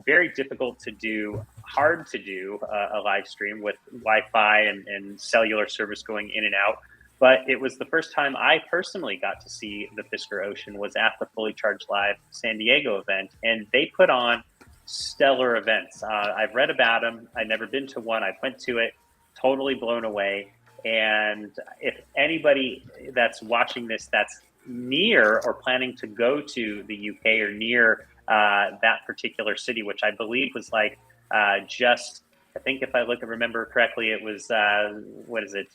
Very difficult to do, hard to do a live stream with Wi-Fi and cellular service going in and out. But it was the first time I personally got to see the Fisker Ocean was at the Fully Charged Live San Diego event. And they put on stellar events. I've read about them. I've never been to one. I went to it, totally blown away. And if anybody that's watching this that's near or planning to go to the UK or near that particular city, which I believe was like just, I think if I remember correctly, it was, what is it?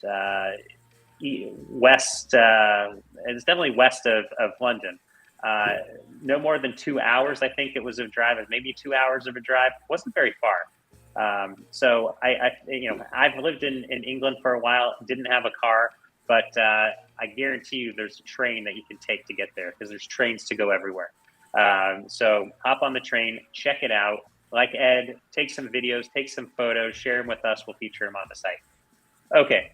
West, it's definitely west of London. No more than 2 hours, I think it was of drive, maybe 2 hours of a drive. It wasn't very far. So I've lived in England for a while, didn't have a car, but I guarantee you there's a train that you can take to get there, because there's trains to go everywhere. So hop on the train, check it out. Like Ed, take some videos, take some photos, share them with us. We'll feature them on the site. Okay.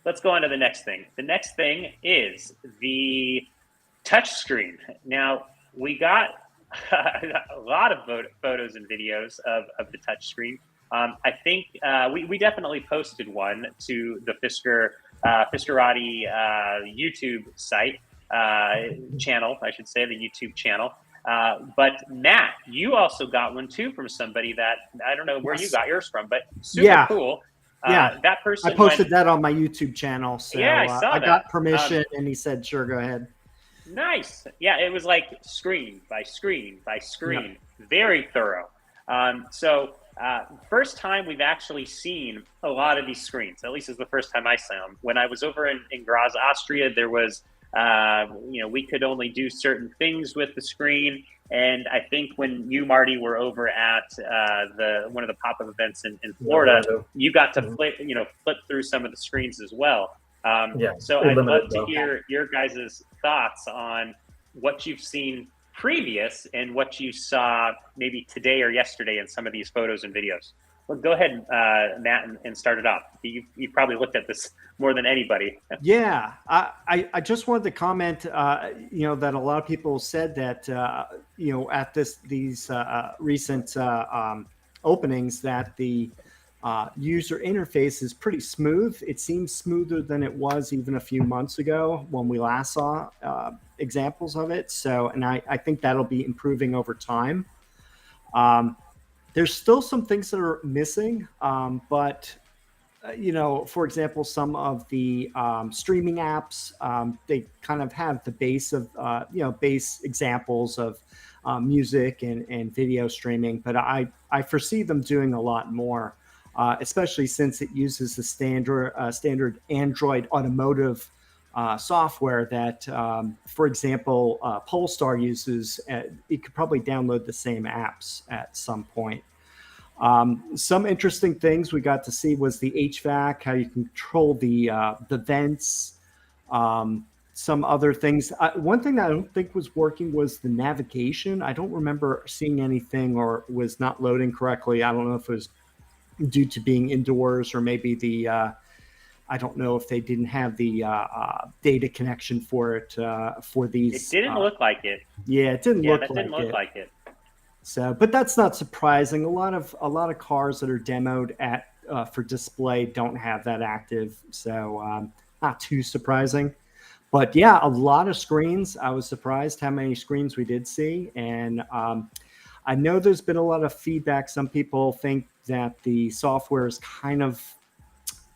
Let's go on to the next thing. The next thing is the touch screen. Now, we got a lot of photos and videos of the touch screen. I think we definitely posted one to the Fiskerati YouTube site, channel, I should say, the YouTube channel. But Matt, you also got one too from somebody that, I don't know where you got yours from, but super cool. That person. I posted that on my YouTube channel. So yeah, I saw that. I got permission, and he said, "Sure, go ahead." Nice. Yeah, it was like screen by screen by screen, very thorough. So first time we've actually seen a lot of these screens. At least it's the first time I saw them. When I was over in Graz, Austria, there was, we could only do certain things with the screen. And I think when you, Marty, were over at one of the pop-up events in Florida, you got to flip through some of the screens as well. So I'd love to hear your guys' thoughts on what you've seen previous and what you saw maybe today or yesterday in some of these photos and videos. Well, go ahead, Matt, and start it off. You probably looked at this more than anybody. Yeah, I just wanted to comment, that a lot of people said that, at these recent openings, that the user interface is pretty smooth. It seems smoother than it was even a few months ago when we last saw examples of it. So, and I think that'll be improving over time. There's still some things that are missing, but for example, some of the streaming apps, they kind of have the base of base examples of music and video streaming, but I foresee them doing a lot more, especially since it uses the standard Android automotive software that, for example, Polestar uses. You could probably download the same apps at some point. Some interesting things we got to see was the HVAC, how you control the vents, some other things. One thing that I don't think was working was the navigation. I don't remember seeing anything, or was not loading correctly. I don't know if it was due to being indoors, or maybe I don't know if they didn't have the data connection for it for these. It didn't look like it. Yeah, it didn't look like it. Didn't look like it. So, but that's not surprising. A lot of cars that are demoed at for display don't have that active, so not too surprising. But yeah, a lot of screens. I was surprised how many screens we did see, and I know there's been a lot of feedback. Some people think that the software is kind of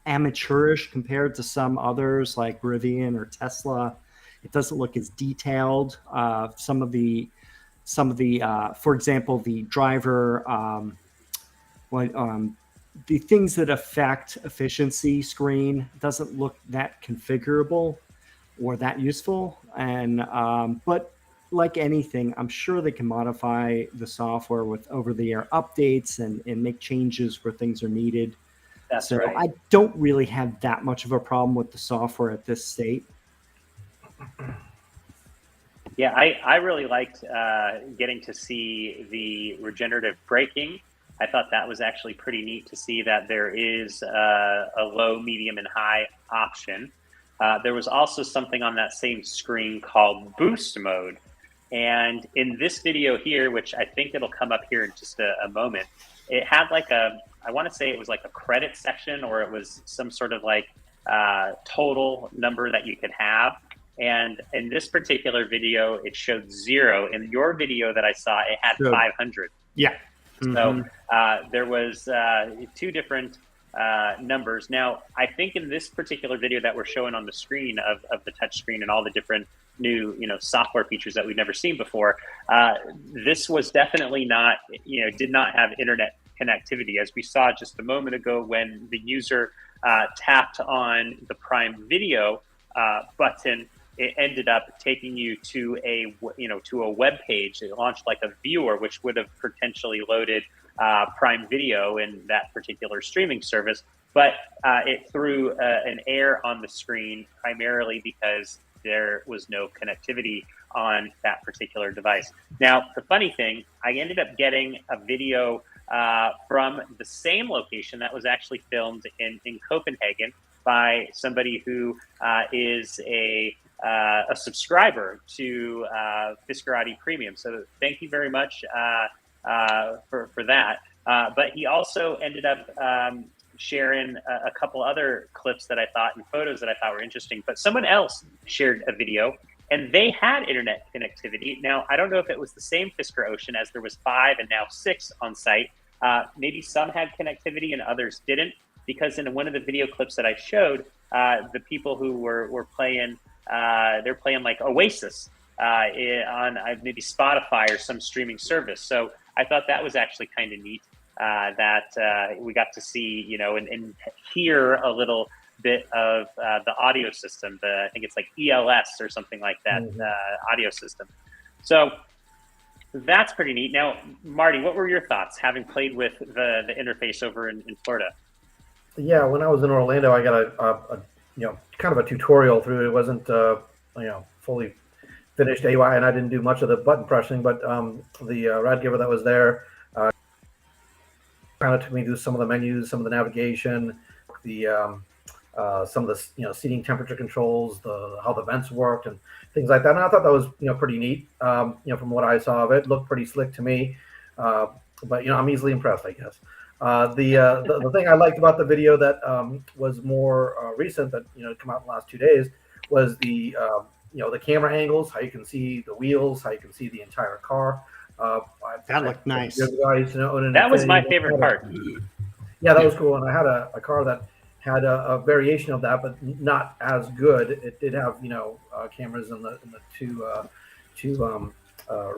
amateurish compared to some others like Rivian or Tesla. It doesn't look as detailed. Some of the, for example, the driver, the things that affect efficiency screen doesn't look that configurable or that useful. And but like anything, I'm sure they can modify the software with over-the-air updates and make changes where things are needed. That's so right. I don't really have that much of a problem with the software at this state. Yeah, I really liked getting to see the regenerative braking. I thought that was actually pretty neat to see that there is a low, medium, and high option. There was also something on that same screen called boost mode. And in this video here, which I think it'll come up here in just a moment, it had like I want to say it was like a credit section, or it was some sort of like total number that you could have. And in this particular video, it showed 0. In your video that I saw, it had 500. Yeah. So there was 2 different numbers. Now, I think in this particular video that we're showing on the screen of the touch screen and all the different new, software features that we've never seen before, this was definitely not, did not have internet connectivity. As we saw just a moment ago, when the user tapped on the Prime Video button, it ended up taking you to a web page. It launched like a viewer, which would have potentially loaded Prime Video in that particular streaming service, but it threw an error on the screen primarily because there was no connectivity on that particular device. Now, the funny thing, I ended up getting a video from the same location that was actually filmed in Copenhagen by somebody who is a subscriber to Fiskerati Premium. So thank you very much for that. But he also ended up sharing a couple other clips that I thought, and photos that I thought were interesting. But someone else shared a video, and they had internet connectivity. Now, I don't know if it was the same Fisker Ocean, as there was 5 and now 6 on site. Maybe some had connectivity and others didn't, because in one of the video clips that I showed, the people who were playing, they're playing like Oasis on maybe Spotify or some streaming service. So I thought that was actually kind of neat that we got to see, and hear a little bit of the audio system. I think it's like ELS or something like that, audio system. So that's pretty neat. Now, Marty, what were your thoughts, having played with the interface over in Florida? Yeah, when I was in Orlando, I got a kind of a tutorial through. It wasn't fully finished AY, and I didn't do much of the button pressing, but the ride giver that was there kind of took me through some of the menus, some of the navigation, the some of the seating temperature controls, how the vents worked and things like that. And I thought that was pretty neat. From what I saw of it, looked pretty slick to me. But I'm easily impressed, I guess. The thing I liked about the video that was more recent, that come out in the last 2 days, was the camera angles, how you can see the wheels, how you can see the entire car. That looked nice. That was my favorite part. Yeah, that was cool. And I had a car that had a variation of that, but not as good. It did have cameras in the two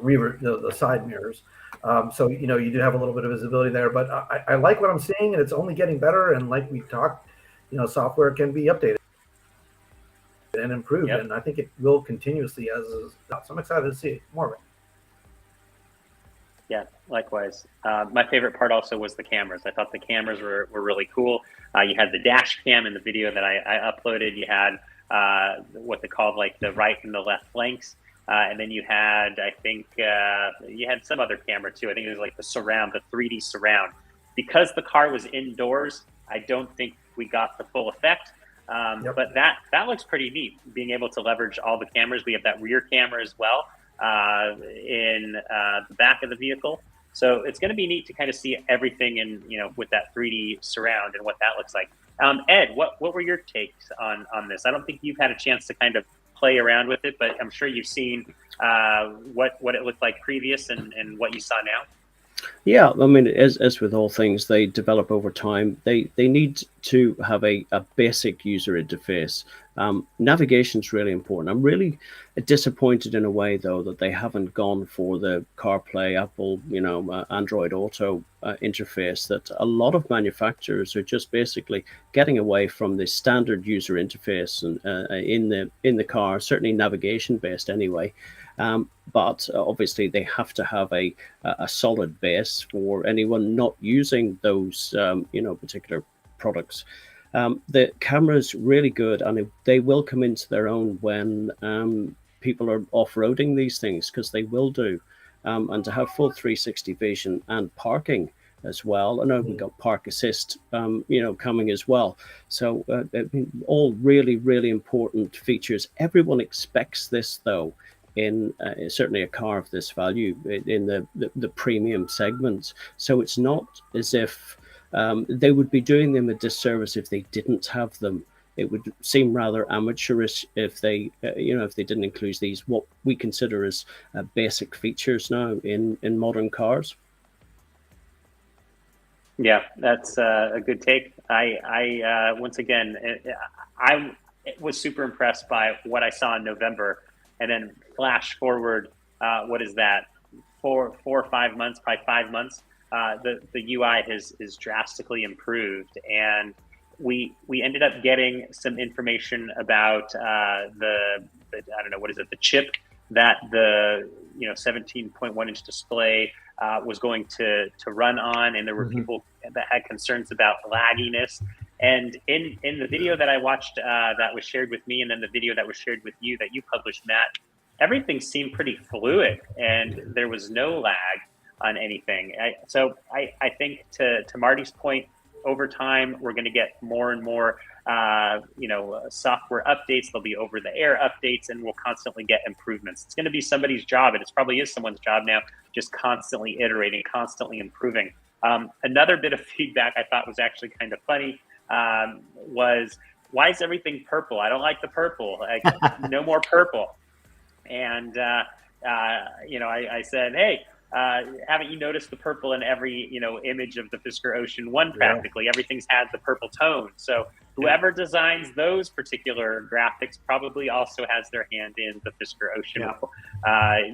rear, the side mirrors. So you do have a little bit of visibility there. But I like what I'm seeing, and it's only getting better. And like we talked, software can be updated and improved, and I think it will continuously as is. So I'm excited to see more of it. Yeah, likewise. My favorite part also was the cameras. I thought the cameras were really cool. You had the dash cam in the video that I uploaded. You had what they called like the right and the left flanks. And then you had, I think, you had some other camera too. I think it was like the surround, the 3D surround. because the car was indoors, I don't think we got the full effect. But that looks pretty neat, being able to leverage all the cameras. We have that rear camera as well in the back of the vehicle. So it's going to be neat to kind of see everything in, with that 3D surround and what that looks like. Ed, what were your takes on this? I don't think you've had a chance to kind of play around with it, but I'm sure you've seen what it looked like previous and what you saw now. Yeah, I mean, as with all things, they develop over time. They need to have a basic user interface. Navigation is really important. I'm really disappointed in a way, though, that they haven't gone for the CarPlay, Apple, Android Auto interface. That a lot of manufacturers are just basically getting away from the standard user interface and in the car, certainly navigation based anyway. But obviously they have to have a solid base for anyone not using those particular products. The camera's really good, and they will come into their own when people are off-roading these things, because they will do. And to have full 360 vision and parking as well. I know we've got park assist, coming as well. So all really, really important features. Everyone expects this, though, in certainly a car of this value in the premium segment. So it's not as if they would be doing them a disservice if they didn't have them. It would seem rather amateurish if they, if they didn't include these, what we consider as basic features now in modern cars. Yeah, that's a good take. I once again, I was super impressed by what I saw in November, and then flash forward, what is that? 4 or 5 months, probably 5 months. The UI is drastically improved, and we ended up getting some information about the I don't know, what is it, the chip that the 17.1 inch display was going to run on, and there were people that had concerns about lagginess. And in the video that I watched that was shared with me, and then the video that was shared with you that you published, Matt, everything seemed pretty fluid, and there was no lag on anything. So I think to Marty's point, over time we're going to get more and more software updates. There'll be over the air updates, and we'll constantly get improvements. It's going to be somebody's job, and it probably is someone's job now, just constantly iterating, constantly improving. Another bit of feedback I thought was actually kind of funny was, why is everything purple? I don't like the purple. No more purple. And I said, hey, haven't you noticed the purple in every image of the Fisker Ocean 1? Practically everything's had the purple tone. So whoever designs those particular graphics probably also has their hand in the Fisker Ocean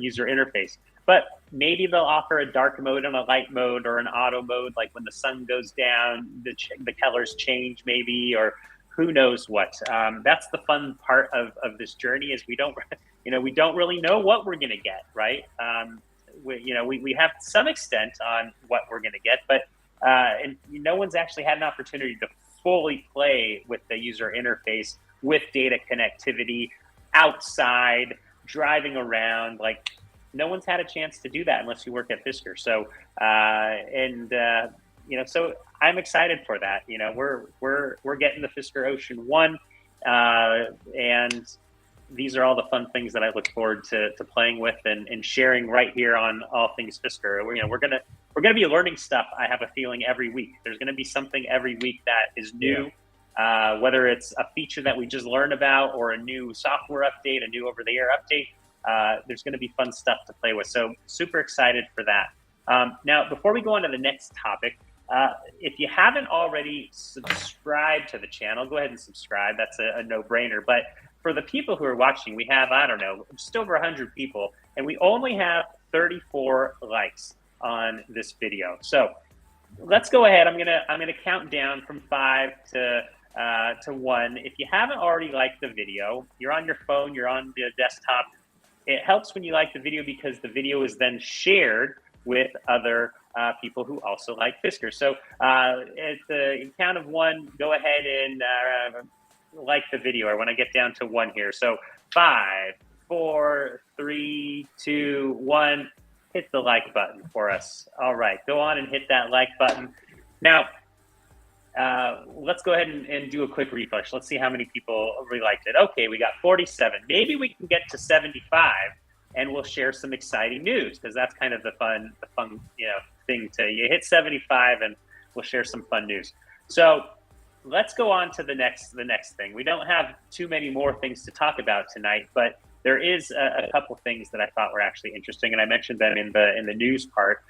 user interface. But maybe they'll offer a dark mode and a light mode, or an auto mode, like when the sun goes down, the colors change maybe, or who knows what. That's the fun part of this journey, is we don't really know what we're going to get, right? We have some extent on what we're going to get, but and no one's actually had an opportunity to fully play with the user interface, with data connectivity, outside, driving around. Like, no one's had a chance to do that unless you work at Fisker. So, so I'm excited for that. We're getting the Fisker Ocean 1, and these are all the fun things that I look forward to playing with and sharing right here on All Things Fisker. We're gonna be learning stuff, I have a feeling, every week. There's gonna be something every week that is new, whether it's a feature that we just learned about, or a new software update, a new over-the-air update. There's gonna be fun stuff to play with. So super excited for that. Now, before we go on to the next topic, if you haven't already subscribed to the channel, go ahead and subscribe. That's a no-brainer. But for the people who are watching, we have, I don't know, just over 100 people, and we only have 34 likes on this video. So let's go ahead. I'm gonna count down from 5 to 1. If you haven't already liked the video, you're on your phone, you're on the desktop. It helps when you like the video, because the video is then shared with other people who also like Fisker. So at the count of 1, go ahead and like the video. I want to get down to 1 here. So 5, 4, 3, 2, 1. Hit the like button for us. All right, go on and hit that like button. Now, let's go ahead and do a quick refresh. Let's see how many people really liked it. Okay, we got 47. Maybe we can get to 75, and we'll share some exciting news, because that's kind of the fun thing you hit 75, and we'll share some fun news. So let's go on to the next thing. We don't have too many more things to talk about tonight, but there is a couple things that I thought were actually interesting, and I mentioned them in the news part.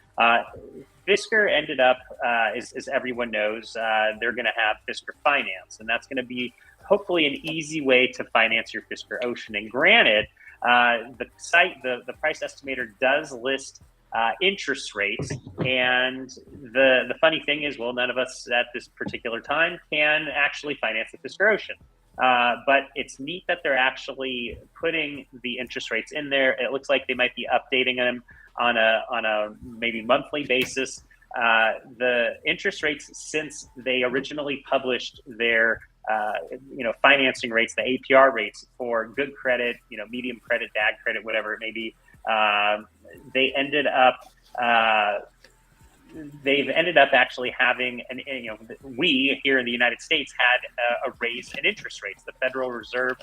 Fisker ended up, as everyone knows, they're going to have Fisker Finance, and that's going to be hopefully an easy way to finance your Fisker Ocean. And granted, the site, the price estimator does list interest rates, and the funny thing is, well, none of us at this particular time can actually finance the Fisker Ocean. But it's neat that they're actually putting the interest rates in there. It looks like they might be updating them on a maybe monthly basis. The interest rates, since they originally published their financing rates, the APR rates for good credit, medium credit, bad credit, whatever it may be, they've ended up actually having we here in the United States had a raise in interest rates. The Federal Reserve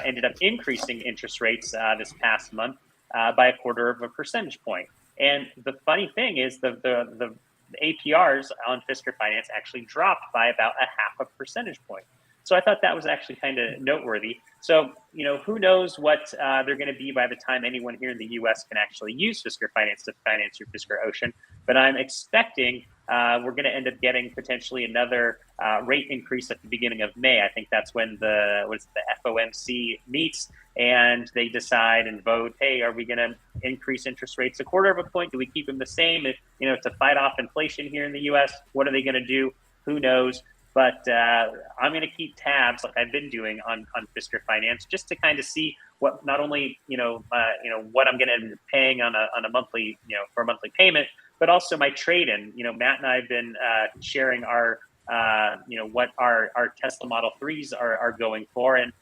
ended up increasing interest rates this past month by a quarter of a percentage point. And the funny thing is the APRs on Fisker Finance actually dropped by about a half a percentage point. So I thought that was actually kind of noteworthy. So, who knows what they're going to be by the time anyone here in the U.S. can actually use Fisker Finance to finance your Fisker Ocean. But I'm expecting we're going to end up getting potentially another rate increase at the beginning of May. I think that's when the FOMC meets and they decide and vote, hey, are we going to increase interest rates a quarter of a point? Do we keep them the same? To fight off inflation here in the U.S., what are they going to do? Who knows? But I'm going to keep tabs, like I've been doing on Fisker Finance, just to kind of see what not only what I'm going to be paying on a monthly for a monthly payment, but also my trade-in. Matt and I have been sharing our what our Tesla Model 3s are going for, and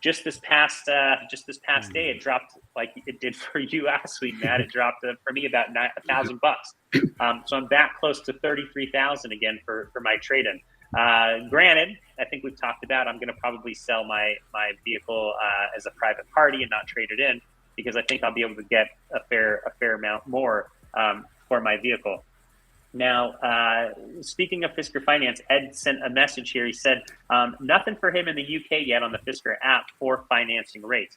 just this past day, it dropped like it did for you last week, Matt. It dropped for me about $1,000. So I'm back close to 33,000 again for my trade-in. Granted, I think we've talked about I'm going to probably sell my vehicle as a private party and not trade it in, because I think I'll be able to get a fair amount more for my vehicle. Now, speaking of Fisker Finance, Ed sent a message here. He said nothing for him in the UK yet on the Fisker app for financing rates.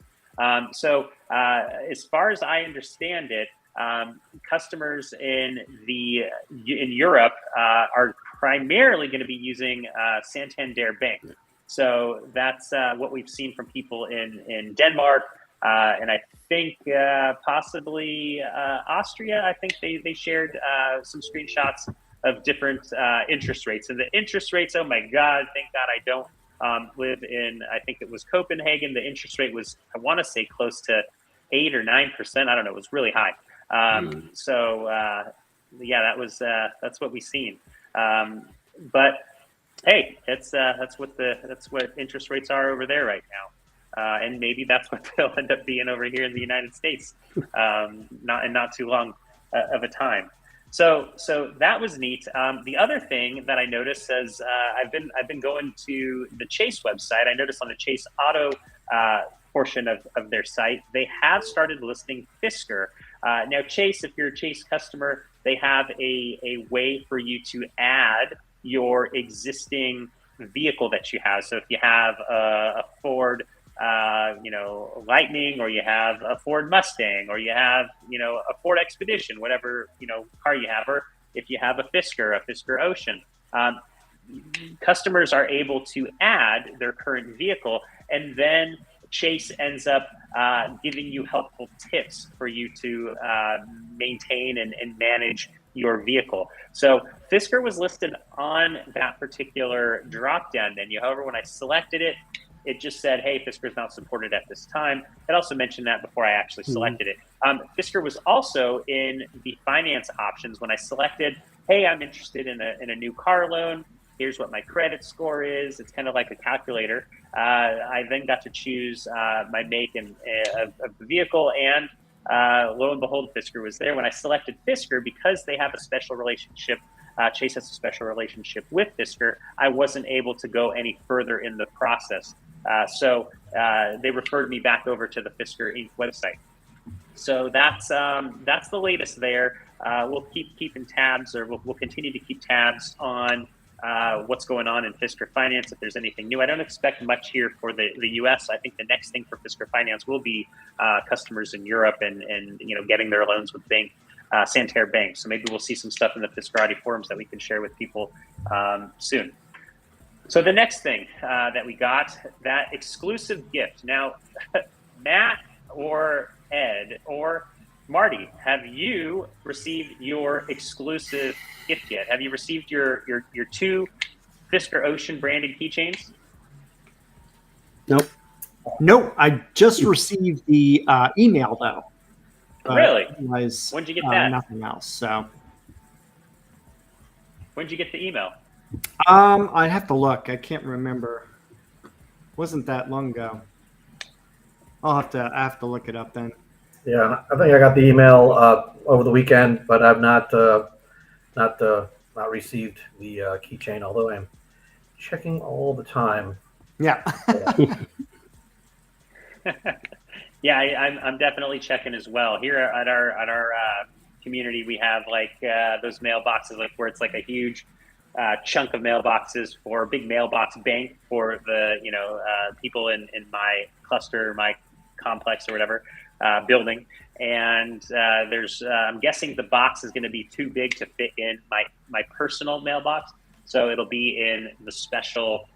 So as far as I understand it, customers in Europe are primarily going to be using Santander Bank. So that's what we've seen from people in Denmark, and I think possibly Austria. I think they shared some screenshots of different interest rates. And the interest rates, oh my God, thank God I don't live in, I think it was Copenhagen. The interest rate was, I want to say, close to 8 or 9%. I don't know. It was really high. So that's what we've seen. But hey, that's what interest rates are over there right now. And maybe that's what they'll end up being over here in the United States, not too long of a time. So that was neat. The other thing that I noticed is I've been going to the Chase website. I noticed on the Chase Auto portion of their site, they have started listing Fisker. Now, Chase, if you're a Chase customer, they have a way for you to add your existing vehicle that you have. So if you have a Ford Lightning, or you have a Ford Mustang, or you have a Ford Expedition, whatever car you have, or if you have a Fisker Ocean, customers are able to add their current vehicle, and then Chase ends up giving you helpful tips for you to maintain and manage your vehicle. So Fisker was listed on that particular drop-down menu. However, when I selected it, it just said, hey, Fisker is not supported at this time. It also mentioned that before I actually selected it. Fisker was also in the finance options when I selected, hey, I'm interested in a new car loan. Here's what my credit score is. It's kind of like a calculator. I then got to choose my make and of the vehicle, and lo and behold, Fisker was there. When I selected Fisker, because they have a special relationship Chase has a special relationship with Fisker, I wasn't able to go any further in the process. So they referred me back over to the Fisker Inc. website. So that's the latest there. We'll keep keeping tabs, or we'll continue to keep tabs on what's going on in Fisker Finance. If there's anything new, I don't expect much here for the U.S. I think the next thing for Fisker Finance will be customers in Europe and getting their loans with Santander Bank. So maybe we'll see some stuff in the Fiskerati forums that we can share with people soon. So the next thing that we got, that exclusive gift. Now, Matt or Ed or Marty, have you received your exclusive gift yet? Have you received your 2 Fisker Ocean branded keychains? Nope. I just received the email though. Really? When'd you get that? Nothing else. So. When'd you get the email? I'd have to look. I can't remember. Wasn't that long ago. I have to look it up then. Yeah, I think I got the email over the weekend, but I've not received the keychain. Although I'm checking all the time. Yeah. Yeah, I'm definitely checking as well. Here at our community, we have like those mailboxes, like where it's like a huge chunk of mailboxes for a big mailbox bank for the people in my cluster, my complex or whatever building. And there's I'm guessing the box is going to be too big to fit in my personal mailbox, so it'll be in the special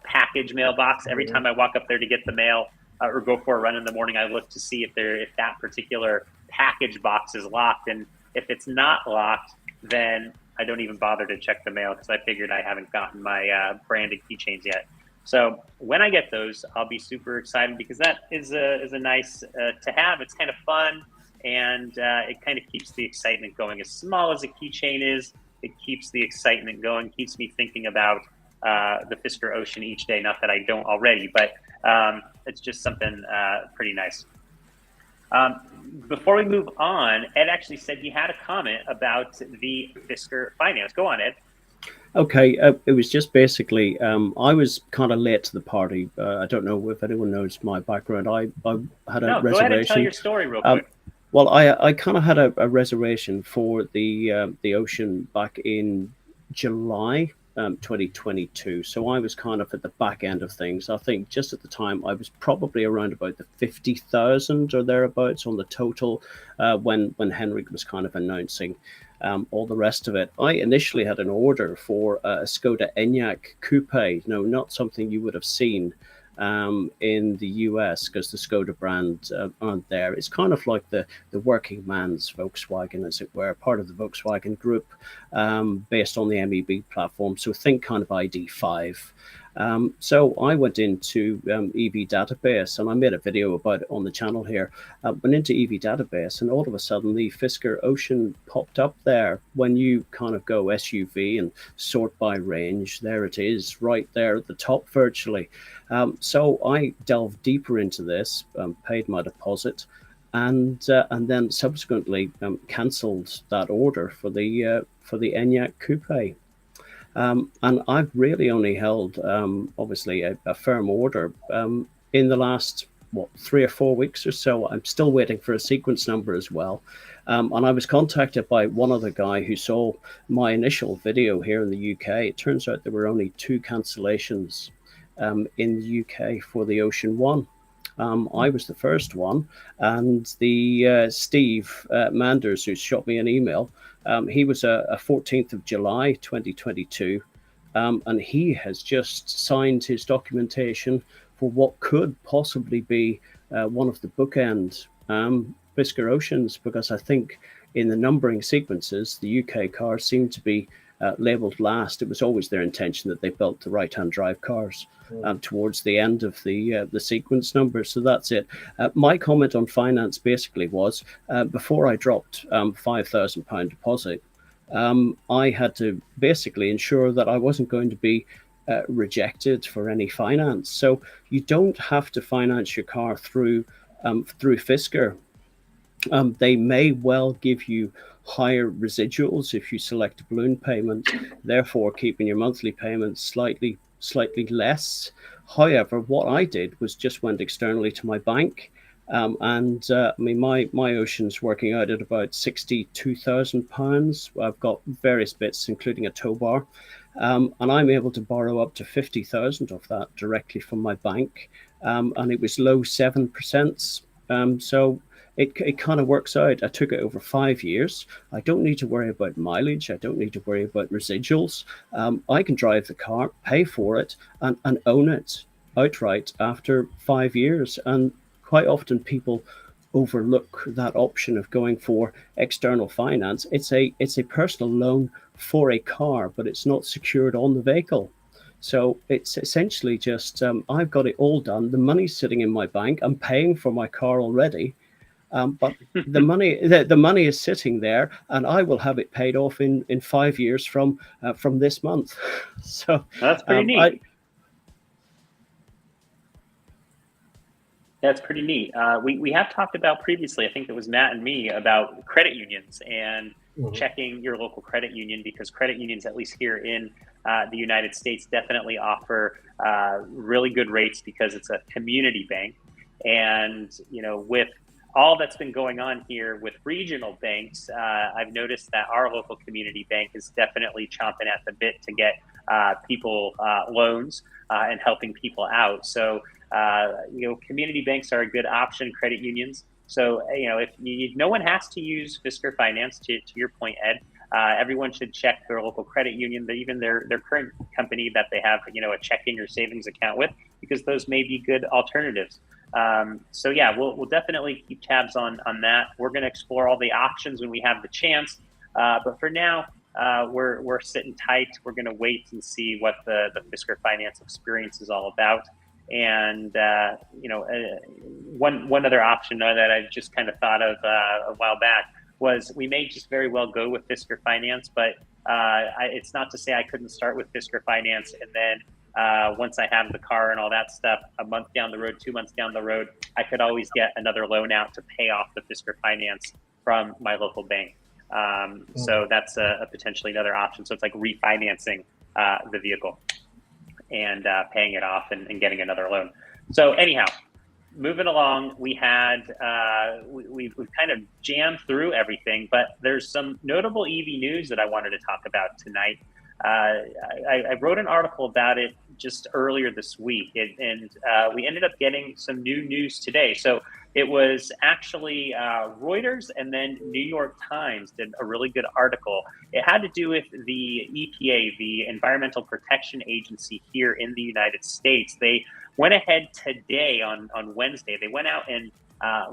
package mailbox. Every time I walk up there to get the mail or go for a run in the morning, I look to see if that particular package box is locked, and if it's not locked, then I don't even bother to check the mail because I figured I haven't gotten my branded keychains yet. So when I get those, I'll be super excited because that is a nice to have. It's kind of fun, and it kind of keeps the excitement going. As small as a keychain is, it keeps the excitement going, keeps me thinking about the Fisker Ocean each day. Not that I don't already, but it's just something pretty nice. Before we move on, Ed actually said he had a comment about the Fisker Finance. Go on, Ed. Okay, it was just basically I was kind of late to the party. I don't know if anyone knows my background. I had a reservation. Go ahead and tell your story real quick. Well, I kind of had a reservation for the Ocean back in July 2022. So I was kind of at the back end of things. I think just at the time I was probably around about the 50,000 or thereabouts on the total when Henrik was kind of announcing all the rest of it. I initially had an order for a Skoda Enyaq Coupe. No, not something you would have seen in the US because the Skoda brand aren't there. It's kind of like the working man's Volkswagen, as it were, part of the Volkswagen group based on the MEB platform. So think kind of ID5. So I went into EV Database, and I made a video about it on the channel here. Went into EV Database, and all of a sudden the Fisker Ocean popped up there. When you kind of go SUV and sort by range, there it is, right there at the top virtually. So I delved deeper into this, paid my deposit, and then subsequently cancelled that order for the Enyaq Coupe. And I've really only held, obviously, a firm order in the last, 3 or 4 weeks or so. I'm still waiting for a sequence number as well. And I was contacted by one other guy who saw my initial video here in the UK. It turns out there were only 2 cancellations in the UK for the Ocean One. I was the first one, and the Steve Manders, who shot me an email, he was a 14th of July 2022, and he has just signed his documentation for what could possibly be one of the bookend Fisker Oceans, because I think in the numbering sequences, the UK cars seem to be labeled last. It was always their intention that they built the right-hand drive cars towards the end of the sequence number. So that's it. My comment on finance basically was before I dropped £5,000 deposit, I had to basically ensure that I wasn't going to be rejected for any finance. So you don't have to finance your car through Fisker. They may well give you higher residuals if you select a balloon payment, therefore keeping your monthly payments slightly less. However, what I did was just went externally to my bank. I mean, my ocean's working out at about £62,000. I've got various bits, including a tow bar, and I'm able to borrow up to 50,000 of that directly from my bank, and it was low 7%. So it kind of works out. I took it over 5 years. I don't need to worry about mileage. I don't need to worry about residuals. I can drive the car, pay for it, and own it outright after 5 years. And quite often people overlook that option of going for external finance. It's a personal loan for a car, but it's not secured on the vehicle. So it's essentially just I've got it all done. The money's sitting in my bank. I'm paying for my car already, but the money is sitting there, and I will have it paid off in 5 years from this month. So That's pretty neat. That's pretty neat. We have talked about previously, I think it was Matt and me, about credit unions and checking your local credit union, because credit unions, at least here in the United States, definitely offer really good rates because it's a community bank. And, you know, with all that's been going on here with regional banks, I've noticed that our local community bank is definitely chomping at the bit to get people loans and helping people out. So, you know, community banks are a good option, credit unions. So, you know, if no one has to use Fisker Finance, to your point, Ed, everyone should check their local credit union, even their current company that they have, you know, a checking or savings account with, because those may be good alternatives. So yeah, we'll definitely keep tabs on that. We're going to explore all the options when we have the chance. But for now, we're sitting tight. We're going to wait and see what the Fisker Finance experience is all about. And you know, one other option that I just kind of thought of a while back was we may just very well go with Fisker Finance, but it's not to say I couldn't start with Fisker Finance and then once I have the car and all that stuff, a month down the road, 2 months down the road, I could always get another loan out to pay off the Fisker Finance from my local bank. So that's a potentially another option. So it's like refinancing the vehicle and paying it off and getting another loan. So anyhow, moving along, we had we've kind of jammed through everything, but there's some notable EV news that I wanted to talk about tonight. I wrote an article about it just earlier this week, and we ended up getting some new news today. So it was actually Reuters and then New York Times did a really good article. It had to do with the EPA, the Environmental Protection Agency here in the United States. They went ahead today on Wednesday. They went out and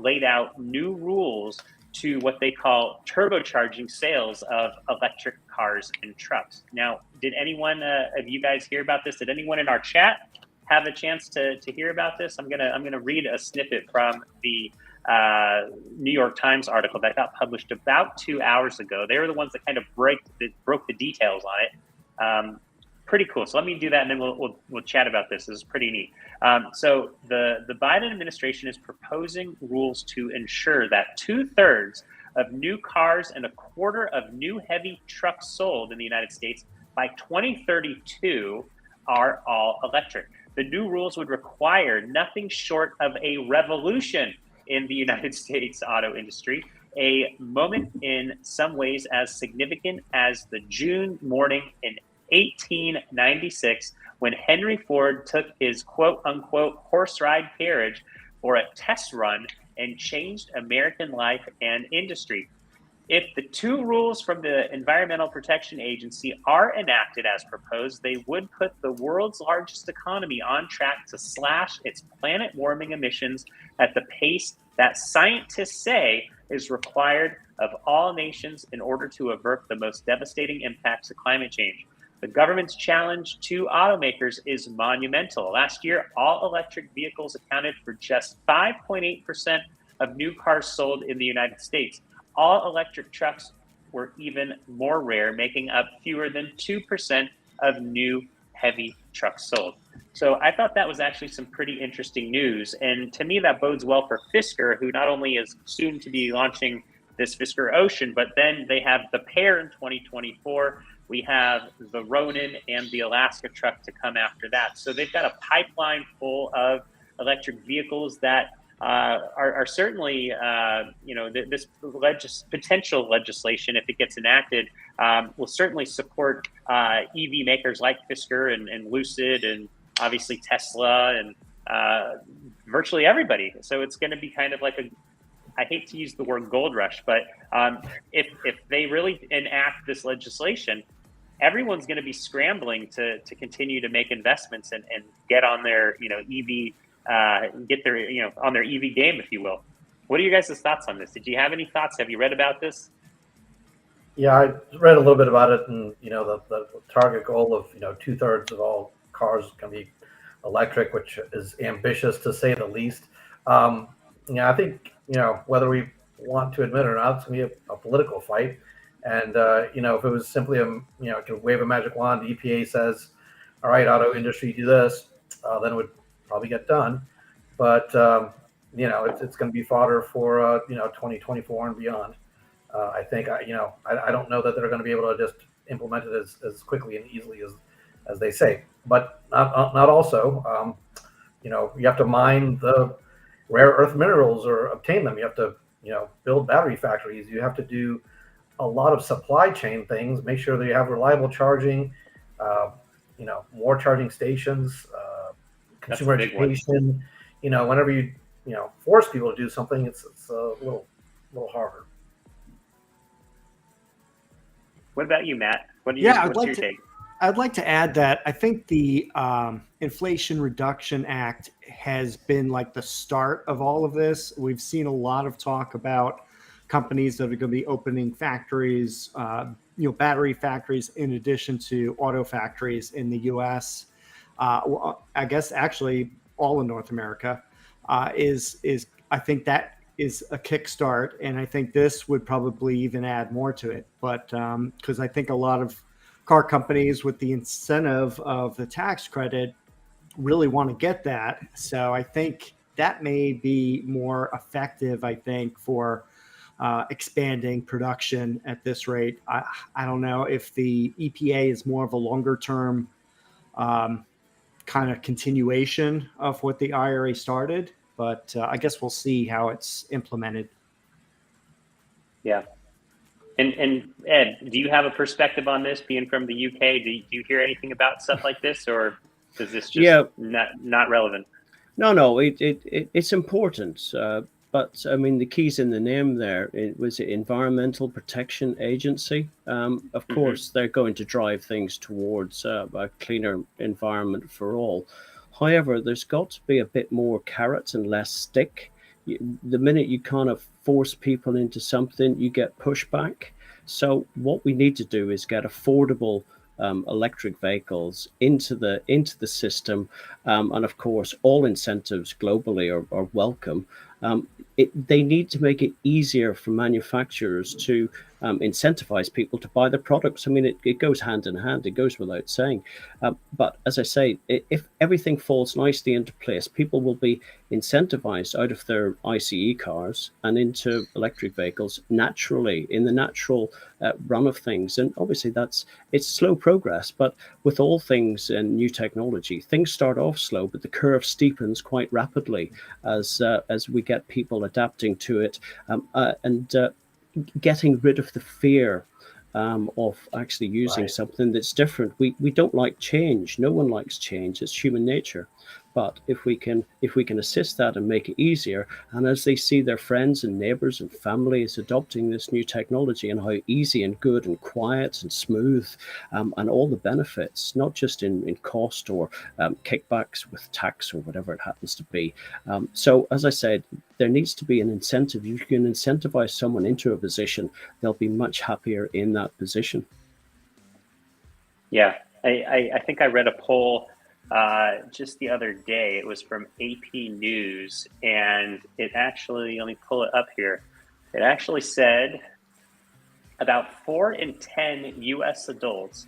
laid out new rules to what they call turbocharging sales of electric cars and trucks. Now, did anyone of you guys hear about this? Did anyone in our chat have a chance to hear about this? I'm gonna read a snippet from the New York Times article that got published about 2 hours ago. They were the ones that kind of broke the details on it. Pretty cool. So let me do that, and then we'll chat about this. This is pretty neat. So the Biden administration is proposing rules to ensure that 2/3 of new cars and 1/4 of new heavy trucks sold in the United States by 2032 are all electric. The new rules would require nothing short of a revolution in the United States auto industry, a moment in some ways as significant as the June morning in 1896, when Henry Ford took his quote-unquote horse-ride carriage for a test run and changed American life and industry. If the two rules from the Environmental Protection Agency are enacted as proposed, they would put the world's largest economy on track to slash its planet-warming emissions at the pace that scientists say is required of all nations in order to avert the most devastating impacts of climate change. The government's challenge to automakers is monumental. Last year, all electric vehicles accounted for just 5.8% of new cars sold in the United States. All electric trucks were even more rare, making up fewer than 2% of new heavy trucks sold. So I thought that was actually some pretty interesting news. And to me, that bodes well for Fisker, who not only is soon to be launching this Fisker Ocean, but then they have the Pear in 2024. We have the Ronin and the Alaska truck to come after that. So they've got a pipeline full of electric vehicles that are certainly, this potential legislation, if it gets enacted, will certainly support EV makers like Fisker and Lucid and obviously Tesla and virtually everybody. So it's going to be kind of like I hate to use the word gold rush, but if they really enact this legislation, everyone's going to be scrambling to continue to make investments and get on their EV on their EV game, if you will. What are you guys' thoughts on this? Did you have any thoughts? Have you read about this? Yeah, I read a little bit about it, and the target goal of 2/3 of all cars can be electric, which is ambitious to say the least. I think whether we want to admit it or not, it's going to be a political fight. And if it was simply to wave a magic wand, the EPA says, "All right, auto industry, do this," then it would probably get done. But it's going to be fodder for 2024 and beyond. I think I don't know that they're going to be able to just implement it as quickly and easily as they say. But not also. You have to mine the rare earth minerals or obtain them. You have to build battery factories. You have to do a lot of supply chain things. Make sure that you have reliable charging. More charging stations. Consumer education. Whenever you force people to do something, it's a little harder. What about you, Matt? What's your take? I'd like to add that I think the Inflation Reduction Act has been like the start of all of this. We've seen a lot of talk about companies that are going to be opening factories, battery factories, in addition to auto factories in the U.S. I guess actually all in North America is I think that is a kickstart, and I think this would probably even add more to it. But because I think a lot of car companies with the incentive of the tax credit really want to get that. So I think that may be more effective, I think, for expanding production at this rate. I don't know if the EPA is more of a longer term kind of continuation of what the IRA started, but I guess we'll see how it's implemented. Yeah. And Ed, do you have a perspective on this, being from the UK? Do you hear anything about stuff like this, or is this just not relevant? No, it's important. But I mean, the key's in the name there. It was the Environmental Protection Agency. Of course, they're going to drive things towards a cleaner environment for all. However, there's got to be a bit more carrot and less stick. The minute you kind of force people into something, you get pushback. So what we need to do is get affordable electric vehicles into the system, and of course, all incentives globally are welcome. They need to make it easier for manufacturers to incentivize people to buy the products. I mean, it goes hand in hand. It goes without saying. But as I say, if everything falls nicely into place, people will be incentivized out of their ICE cars and into electric vehicles naturally, in the natural run of things. And obviously, it's slow progress. But with all things in new technology, things start off slow, but the curve steepens quite rapidly as we get people adapting to it and getting rid of the fear of actually using something that's different. We don't like change. No one likes change. It's human nature. But if we can assist that and make it easier, and as they see their friends and neighbors and families adopting this new technology and how easy and good and quiet and smooth and all the benefits, not just in cost or kickbacks with tax or whatever it happens to be. So as I said, there needs to be an incentive. You can incentivize someone into a position, they'll be much happier in that position. Yeah, I think I read a poll just the other day. It was from AP News, and it actually, let me pull it up here. It actually said about 4 in 10 U.S. adults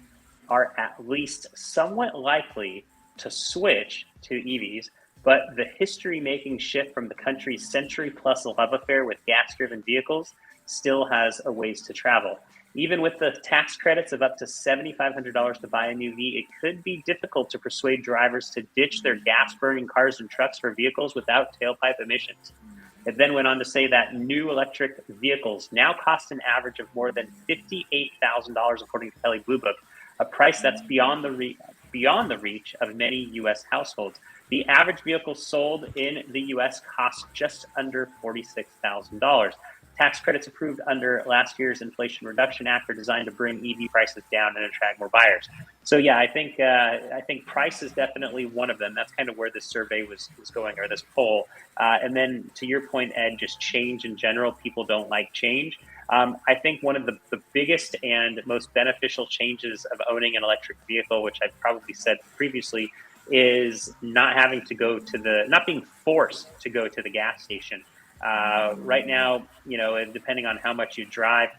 are at least somewhat likely to switch to EVs, but the history-making shift from the country's century-plus love affair with gas-driven vehicles still has a ways to travel. Even with the tax credits of up to $7,500 to buy a new V, it could be difficult to persuade drivers to ditch their gas-burning cars and trucks for vehicles without tailpipe emissions. It then went on to say that new electric vehicles now cost an average of more than $58,000, according to Kelley Blue Book, a price that's beyond the reach of many U.S. households. The average vehicle sold in the U.S. costs just under $46,000. Tax credits approved under last year's Inflation Reduction Act are designed to bring EV prices down and attract more buyers. So yeah, I think price is definitely one of them. That's kind of where this survey was going, or this poll. And then to your point, Ed, just change in general. People don't like change. I think one of the biggest and most beneficial changes of owning an electric vehicle, which I've probably said previously, is not being forced to go to the gas station. Right now, depending on how much you drive,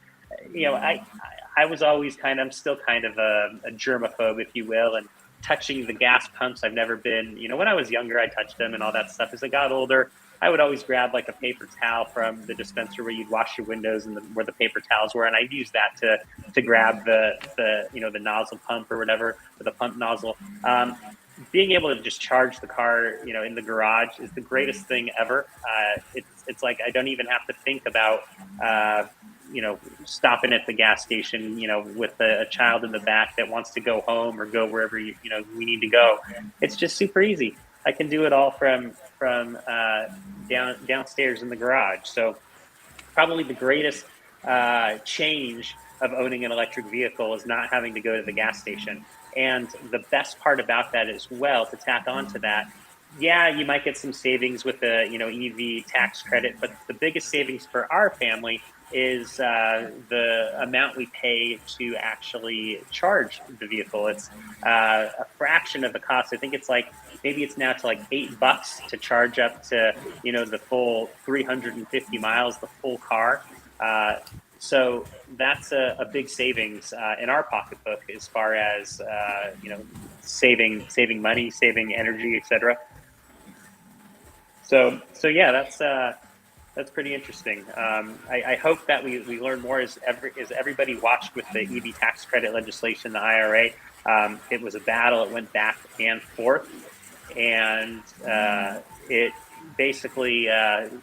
I was always I'm still kind of a germaphobe, if you will, and touching the gas pumps. I've never been, when I was younger, I touched them and all that stuff. As I got older, I would always grab like a paper towel from the dispenser where you'd wash your windows and where the paper towels were, and I'd use that to grab the nozzle pump or whatever, or the pump nozzle. Being able to just charge the car, in the garage is the greatest thing ever. It's like I don't even have to think about, stopping at the gas station, with a child in the back that wants to go home or go wherever we need to go. It's just super easy. I can do it all from downstairs in the garage. So probably the greatest change of owning an electric vehicle is not having to go to the gas station. And the best part about that as well, to tack on to that, yeah, you might get some savings with the EV tax credit, but the biggest savings for our family is the amount we pay to actually charge the vehicle. It's a fraction of the cost. I think it's maybe it's now to like $8 to charge up to the full 350 miles, the full car. So that's a big savings in our pocketbook as far as saving money, saving energy, etc. So yeah, that's pretty interesting. I hope that we learn more as everybody watched with the EV tax credit legislation, the IRA. It was a battle. It went back and forth, and it basically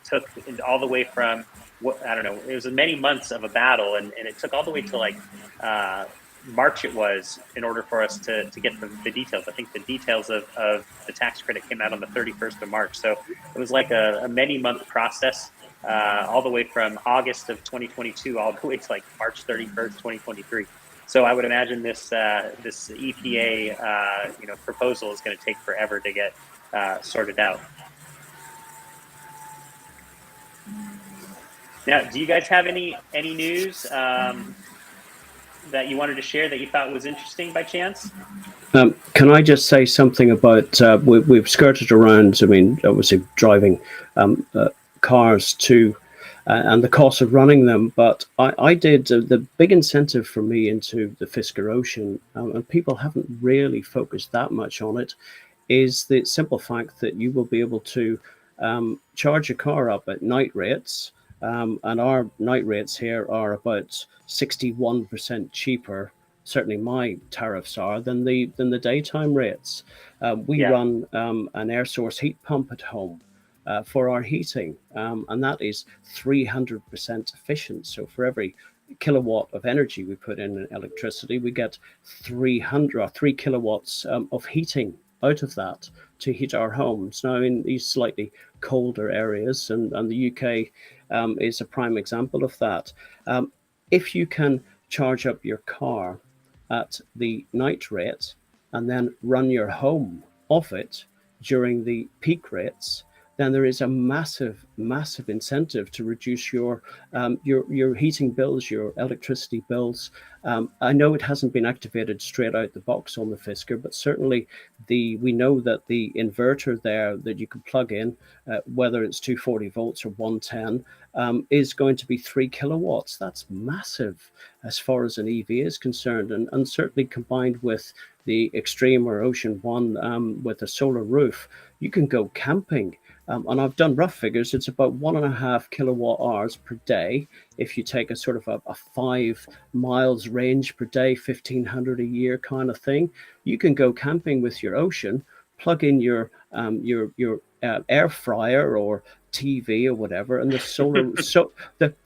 took all the way from it was many months of a battle, and it took all the way to March it was, in order for us to get the details. I think the details of the tax credit came out on the 31st of March. So it was like a many month process, all the way from August of 2022 all the way to March 31st, 2023. So I would imagine this EPA proposal is going to take forever to get sorted out. Now, do you guys have any news that you wanted to share that you thought was interesting by chance? Can I just say something about we've skirted around? I mean, obviously driving cars too, and the cost of running them. But I did the big incentive for me into the Fisker Ocean, and people haven't really focused that much on it, is the simple fact that you will be able to charge your car up at night rates. And our night rates here are about 61% cheaper. Certainly, my tariffs are than the daytime rates. We run an air source heat pump at home for our heating, and that is 300% efficient. So for every kilowatt of energy we put in electricity, we get 3 kilowatts of heating out of that to heat our homes. Now, in these slightly colder areas, and the UK is a prime example of that. If you can charge up your car at the night rate and then run your home off it during the peak rates, then there is a massive incentive to reduce your heating bills, your electricity bills. I know it hasn't been activated straight out the box on the Fisker, but certainly we know that the inverter there that you can plug in, whether it's 240 volts or 110, is going to be 3 kilowatts. That's massive as far as an EV is concerned, and certainly combined with the Extreme or Ocean One with a solar roof, you can go camping. And I've done rough figures. It's about 1.5 kilowatt hours per day. If you take a sort of a 5 miles range per day, 1,500 a year kind of thing, you can go camping with your Ocean, plug in your air fryer or TV or whatever, and the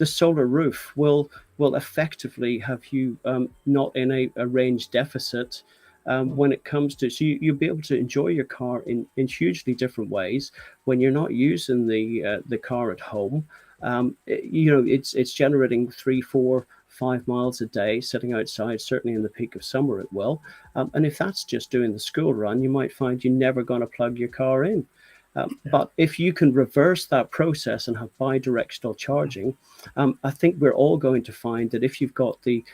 solar roof will effectively have you not in a range deficit. When it comes to, so you'll be able to enjoy your car in hugely different ways when you're not using the car at home. It's generating 3, 4, 5 miles a day sitting outside. Certainly in the peak of summer it will. And if that's just doing the school run, you might find you're never going to plug your car in. But if you can reverse that process and have bidirectional charging, I think we're all going to find that if you've got the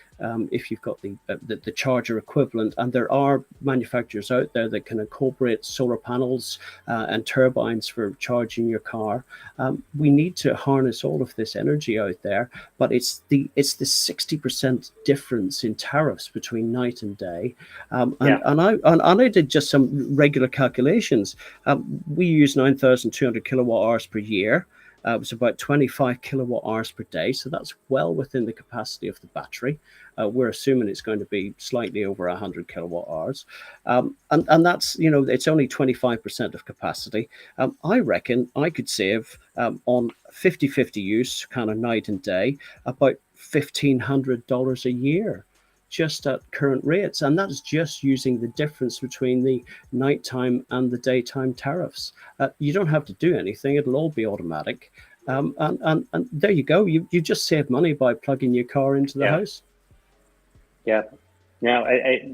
charger equivalent, and there are manufacturers out there that can incorporate solar panels and turbines for charging your car. We need to harness all of this energy out there, but it's the 60% difference in tariffs between night and day. And I did just some regular calculations. We use 9,200 kilowatt hours per year. It was about 25 kilowatt hours per day, so that's well within the capacity of the battery. We're assuming it's going to be slightly over 100 kilowatt hours, and that's, it's only 25% of capacity. I reckon I could save on 50-50 use, kind of night and day, about $1,500 a year, just at current rates, and that's just using the difference between the nighttime and the daytime tariffs. You don't have to do anything; it'll all be automatic, and there you go. You just save money by plugging your car into the house. Yeah. Now,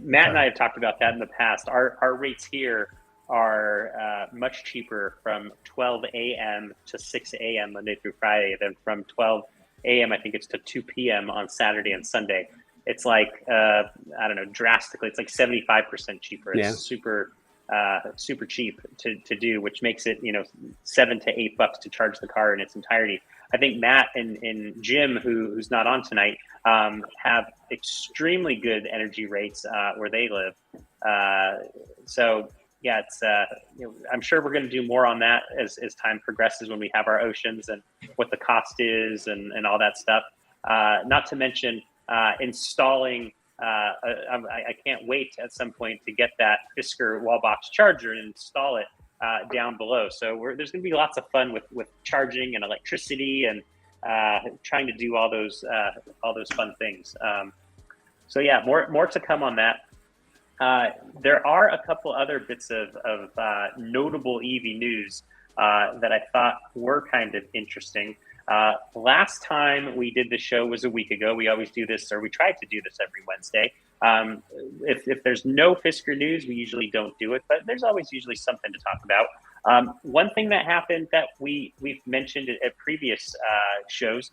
Matt and I have talked about that in the past. Our rates here are much cheaper from 12 a.m. to 6 a.m. Monday through Friday than from 12 a.m. I think it's to 2 p.m. on Saturday and Sunday. It's like, I don't know, drastically, it's like 75% cheaper. It's super cheap to do, which makes it, $7 to $8 to charge the car in its entirety. I think Matt and Jim, who's not on tonight, have extremely good energy rates where they live. So yeah, it's I'm sure we're going to do more on that as time progresses when we have our Oceans and what the cost is and all that stuff. Not to mention installing. I can't wait at some point to get that Fisker wall box charger and install it down below. So there's going to be lots of fun with charging and electricity and trying to do all those fun things. So yeah, more to come on that. There are a couple other bits of notable EV news that I thought were kind of interesting. Last time we did the show was a week ago. We always do this, or we try to do this every Wednesday. If there's no Fisker news, we usually don't do it, but there's always usually something to talk about. One thing that happened that we've mentioned at previous shows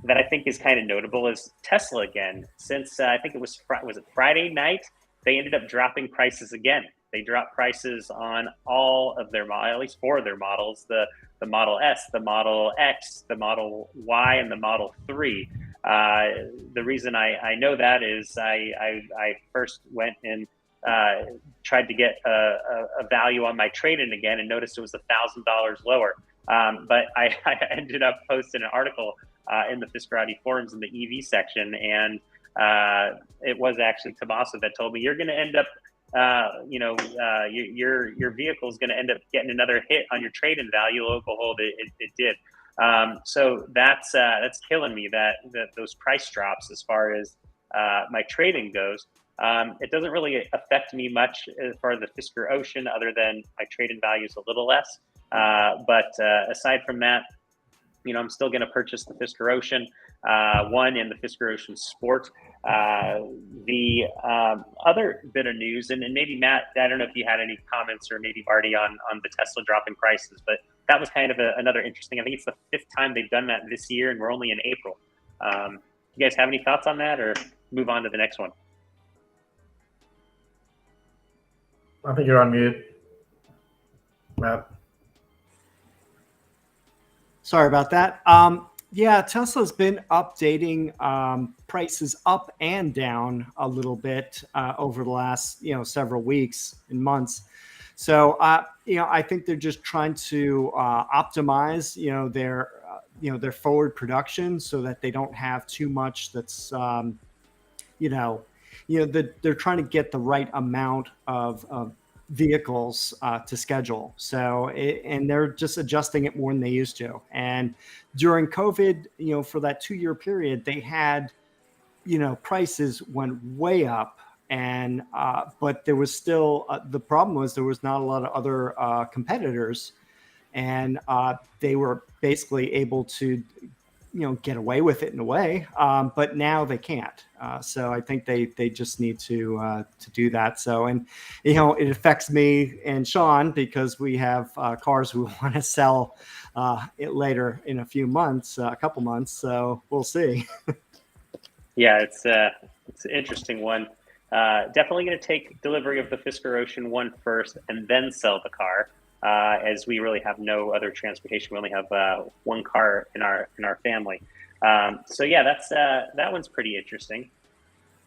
that I think is kind of notable is Tesla again. Since I think it was it Friday night, they ended up dropping prices again. They dropped prices on all of their models, at least 4 of their models, the Model S, the Model X, the Model Y, and the Model 3. The reason I know that is I first went and tried to get a value on my trade-in again and noticed it was $1,000 lower. But I ended up posting an article in the Fiskerati forums in the EV section, and it was actually Tommaso that told me you're going to end up your vehicle is going to end up getting another hit on your trade-in value. Lo and behold, it did. So that's killing me, that those price drops as far as my trade-in goes. It doesn't really affect me much as far as the Fisker Ocean, other than my trade-in value is a little less. But aside from that, I'm still going to purchase the Fisker Ocean One and the Fisker Ocean Sport. The other bit of news, and maybe Matt, I don't know if you had any comments, or maybe Marty on the Tesla dropping prices, but that was kind of another interesting. I think it's the 5th time they've done that this year, and we're only in April. You guys have any thoughts on that, or move on to the next one? I think you're on mute, Matt. Sorry about that. Yeah, Tesla's been updating prices up and down a little bit over the last several weeks and months. So I think they're just trying to optimize their forward production so that they don't have too much that's you know, they're trying to get the right amount of vehicles to schedule. So, and they're just adjusting it more than they used to. And during COVID, for that 2 year period, they had, prices went way up. And, but there was still, the problem was there was not a lot of other competitors. And they were basically able to get away with it in a way, but now they can't. So I think they just need to do that. So, and it affects me and Sean because we have cars we want to sell it later in a couple months. So we'll see. Yeah, it's an interesting one. Definitely going to take delivery of the Fisker Ocean 1 first, and then sell the car. As we really have no other transportation. We only have one car in our family. So yeah, that one's pretty interesting,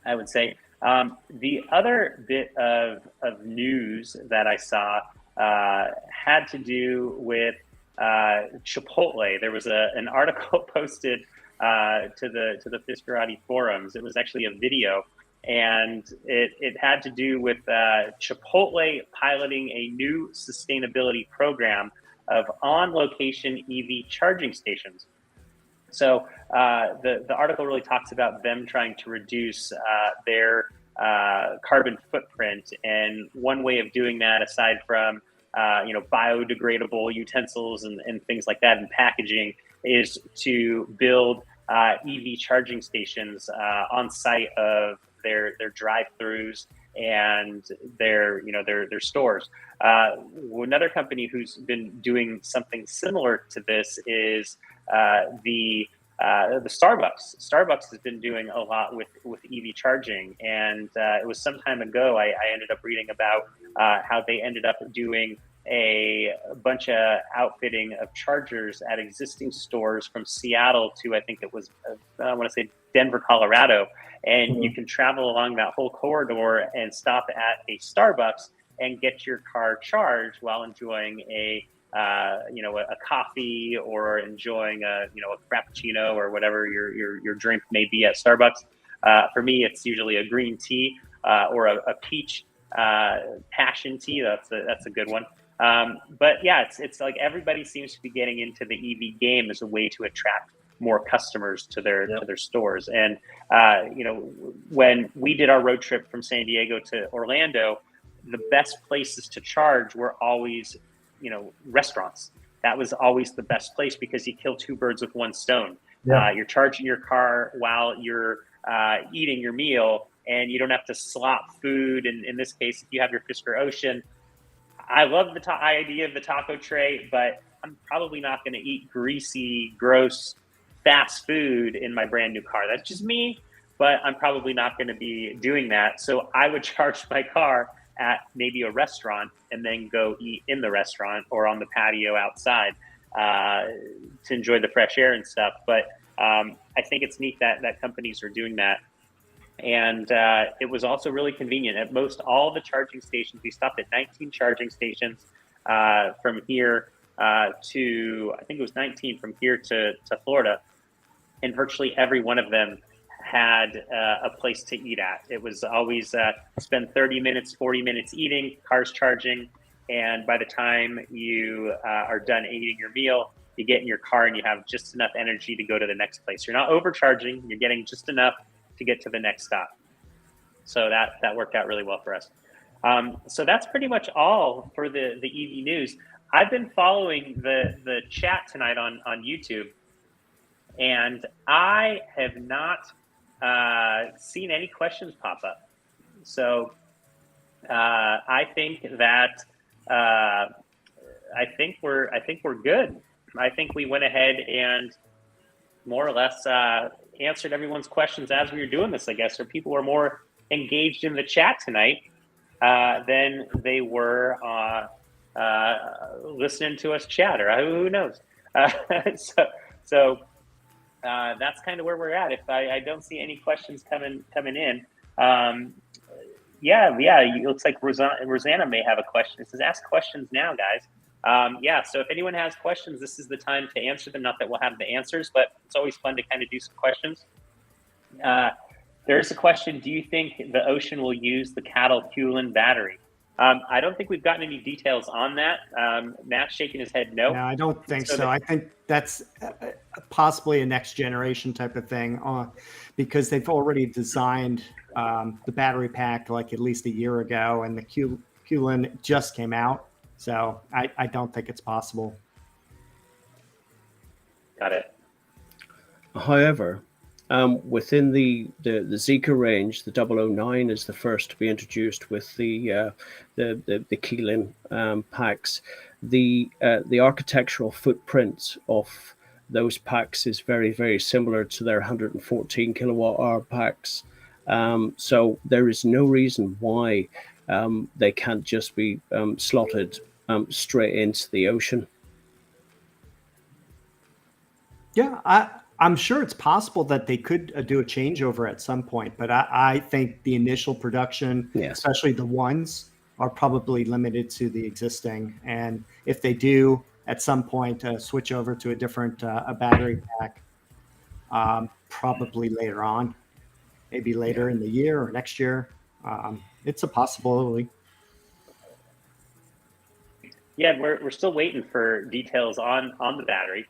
I would say. The other bit of news that I saw had to do with Chipotle. There was an article posted to the Fiskerati forums. It was actually a video, and it had to do with Chipotle piloting a new sustainability program of on-location EV charging stations. So the article really talks about them trying to reduce their carbon footprint, and one way of doing that, aside from biodegradable utensils and things like that, and packaging, is to build EV charging stations on site of their drive-throughs and their stores. Another company who's been doing something similar to this is the Starbucks. Starbucks has been doing a lot with EV charging, and it was some time ago I ended up reading about how they ended up doing a bunch of outfitting of chargers at existing stores from Seattle to, I think it was, I want to say Denver, Colorado. And you can travel along that whole corridor and stop at a Starbucks and get your car charged while enjoying a coffee, or enjoying a frappuccino, or whatever your drink may be at Starbucks. For me, it's usually a green tea or a peach passion tea. That's a good one. But yeah, it's like everybody seems to be getting into the EV game as a way to attract more customers to their stores. And when we did our road trip from San Diego to Orlando, the best places to charge were always restaurants. That was always the best place, because you kill two birds with one stone. You're charging your car while you're eating your meal, and you don't have to slop food. And in this case, if you have your Fisker Ocean, I love the idea of the taco tray, but I'm probably not going to eat greasy, gross, fast food in my brand new car. That's just me, but I'm probably not going to be doing that. So I would charge my car at maybe a restaurant and then go eat in the restaurant or on the patio outside to enjoy the fresh air and stuff. But I think it's neat that companies are doing that. And it was also really convenient. At most all the charging stations, we stopped at 19 charging stations from here to, I think it was 19 from here to Florida. And virtually every one of them had a place to eat at. It was always spend 30 minutes, 40 minutes eating, cars charging. And by the time you are done eating your meal, you get in your car and you have just enough energy to go to the next place. You're not overcharging, you're getting just enough to get to the next stop. So that worked out really well for us. So that's pretty much all for the EV news. I've been following the chat tonight on YouTube, and I have not seen any questions pop up. So I think that I think we're good. I think we went ahead and more or less answered everyone's questions as we were doing this, I guess, or people were more engaged in the chat tonight than they were listening to us chat, or who knows. So that's kind of where we're at. If I don't see any questions coming in, yeah, it looks like Rosanna may have a question. It says, ask questions now, guys. Yeah, so if anyone has questions, this is the time to answer them. Not that we'll have the answers, but it's always fun to kind of do some questions. There's a question, do you think the Ocean will use the Cattle Cullen battery? I don't think we've gotten any details on that. Matt's shaking his head no. No, I don't think so. I think that's possibly a next generation type of thing, because they've already designed the battery pack like at least a year ago, and the Cullen just came out. So I don't think it's possible. Got it. However, within the Zika range, the 009 is the first to be introduced with the Keelan packs. The architectural footprint of those packs is very, very similar to their 114 kilowatt hour packs. So there is no reason why they can't just be slotted straight into the Ocean. Yeah, I'm sure it's possible that they could do a changeover at some point, but I think the initial production, especially the ones, are probably limited to the existing. And if they do at some point switch over to a different a battery pack, probably later on, maybe later in the year or next year, it's a possibility. Yeah, we're still waiting for details on the battery.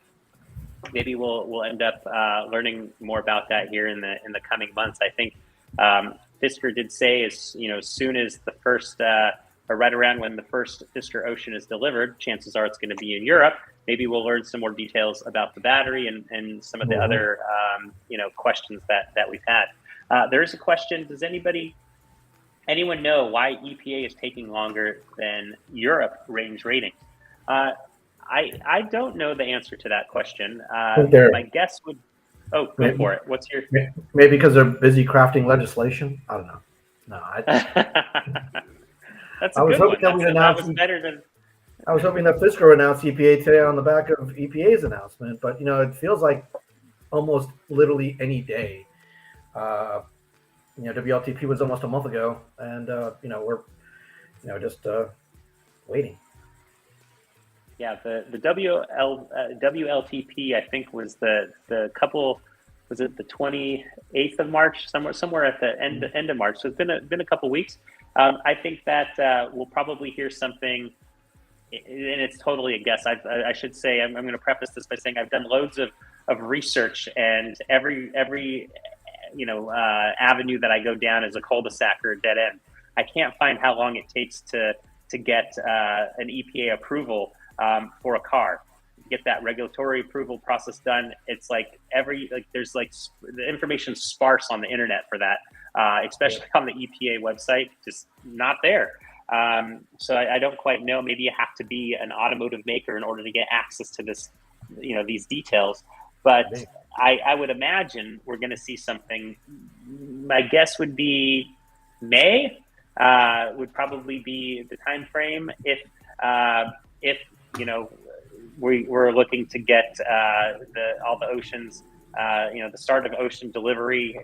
Maybe we'll end up learning more about that here in the coming months. I think Fisker did say as soon as the first or right around when the first Fisker Ocean is delivered, chances are it's going to be in Europe. Maybe we'll learn some more details about the battery and some of the other questions that we've had. There is a question. Does anyone know why EPA is taking longer than Europe range ratings? I don't know the answer to that question. My guess would. Oh, go for it. What's your? Maybe because they're busy crafting legislation. I don't know. No, that's a good one. That was better than. I was hoping that Fisker would announce EPA today on the back of EPA's announcement, but it feels like almost literally any day. WLTP was almost a month ago, and we're just waiting. Yeah, the WLTP I think was the couple. Was it the 28th of March? Somewhere at the end of March. So it's been a couple weeks. I think that we'll probably hear something, and it's totally a guess. I should say I'm going to preface this by saying I've done loads of research, and every avenue that I go down is a cul-de-sac or a dead end. I can't find how long it takes to get an EPA approval for a car. Get that regulatory approval process done. It's like there's the information sparse on the internet for that, especially on the EPA website, just not there. So I don't quite know. Maybe you have to be an automotive maker in order to get access to this, these details. But I would imagine we're going to see something. My guess would be May would probably be the time frame if we're looking to get all the Oceans, the start of Ocean delivery,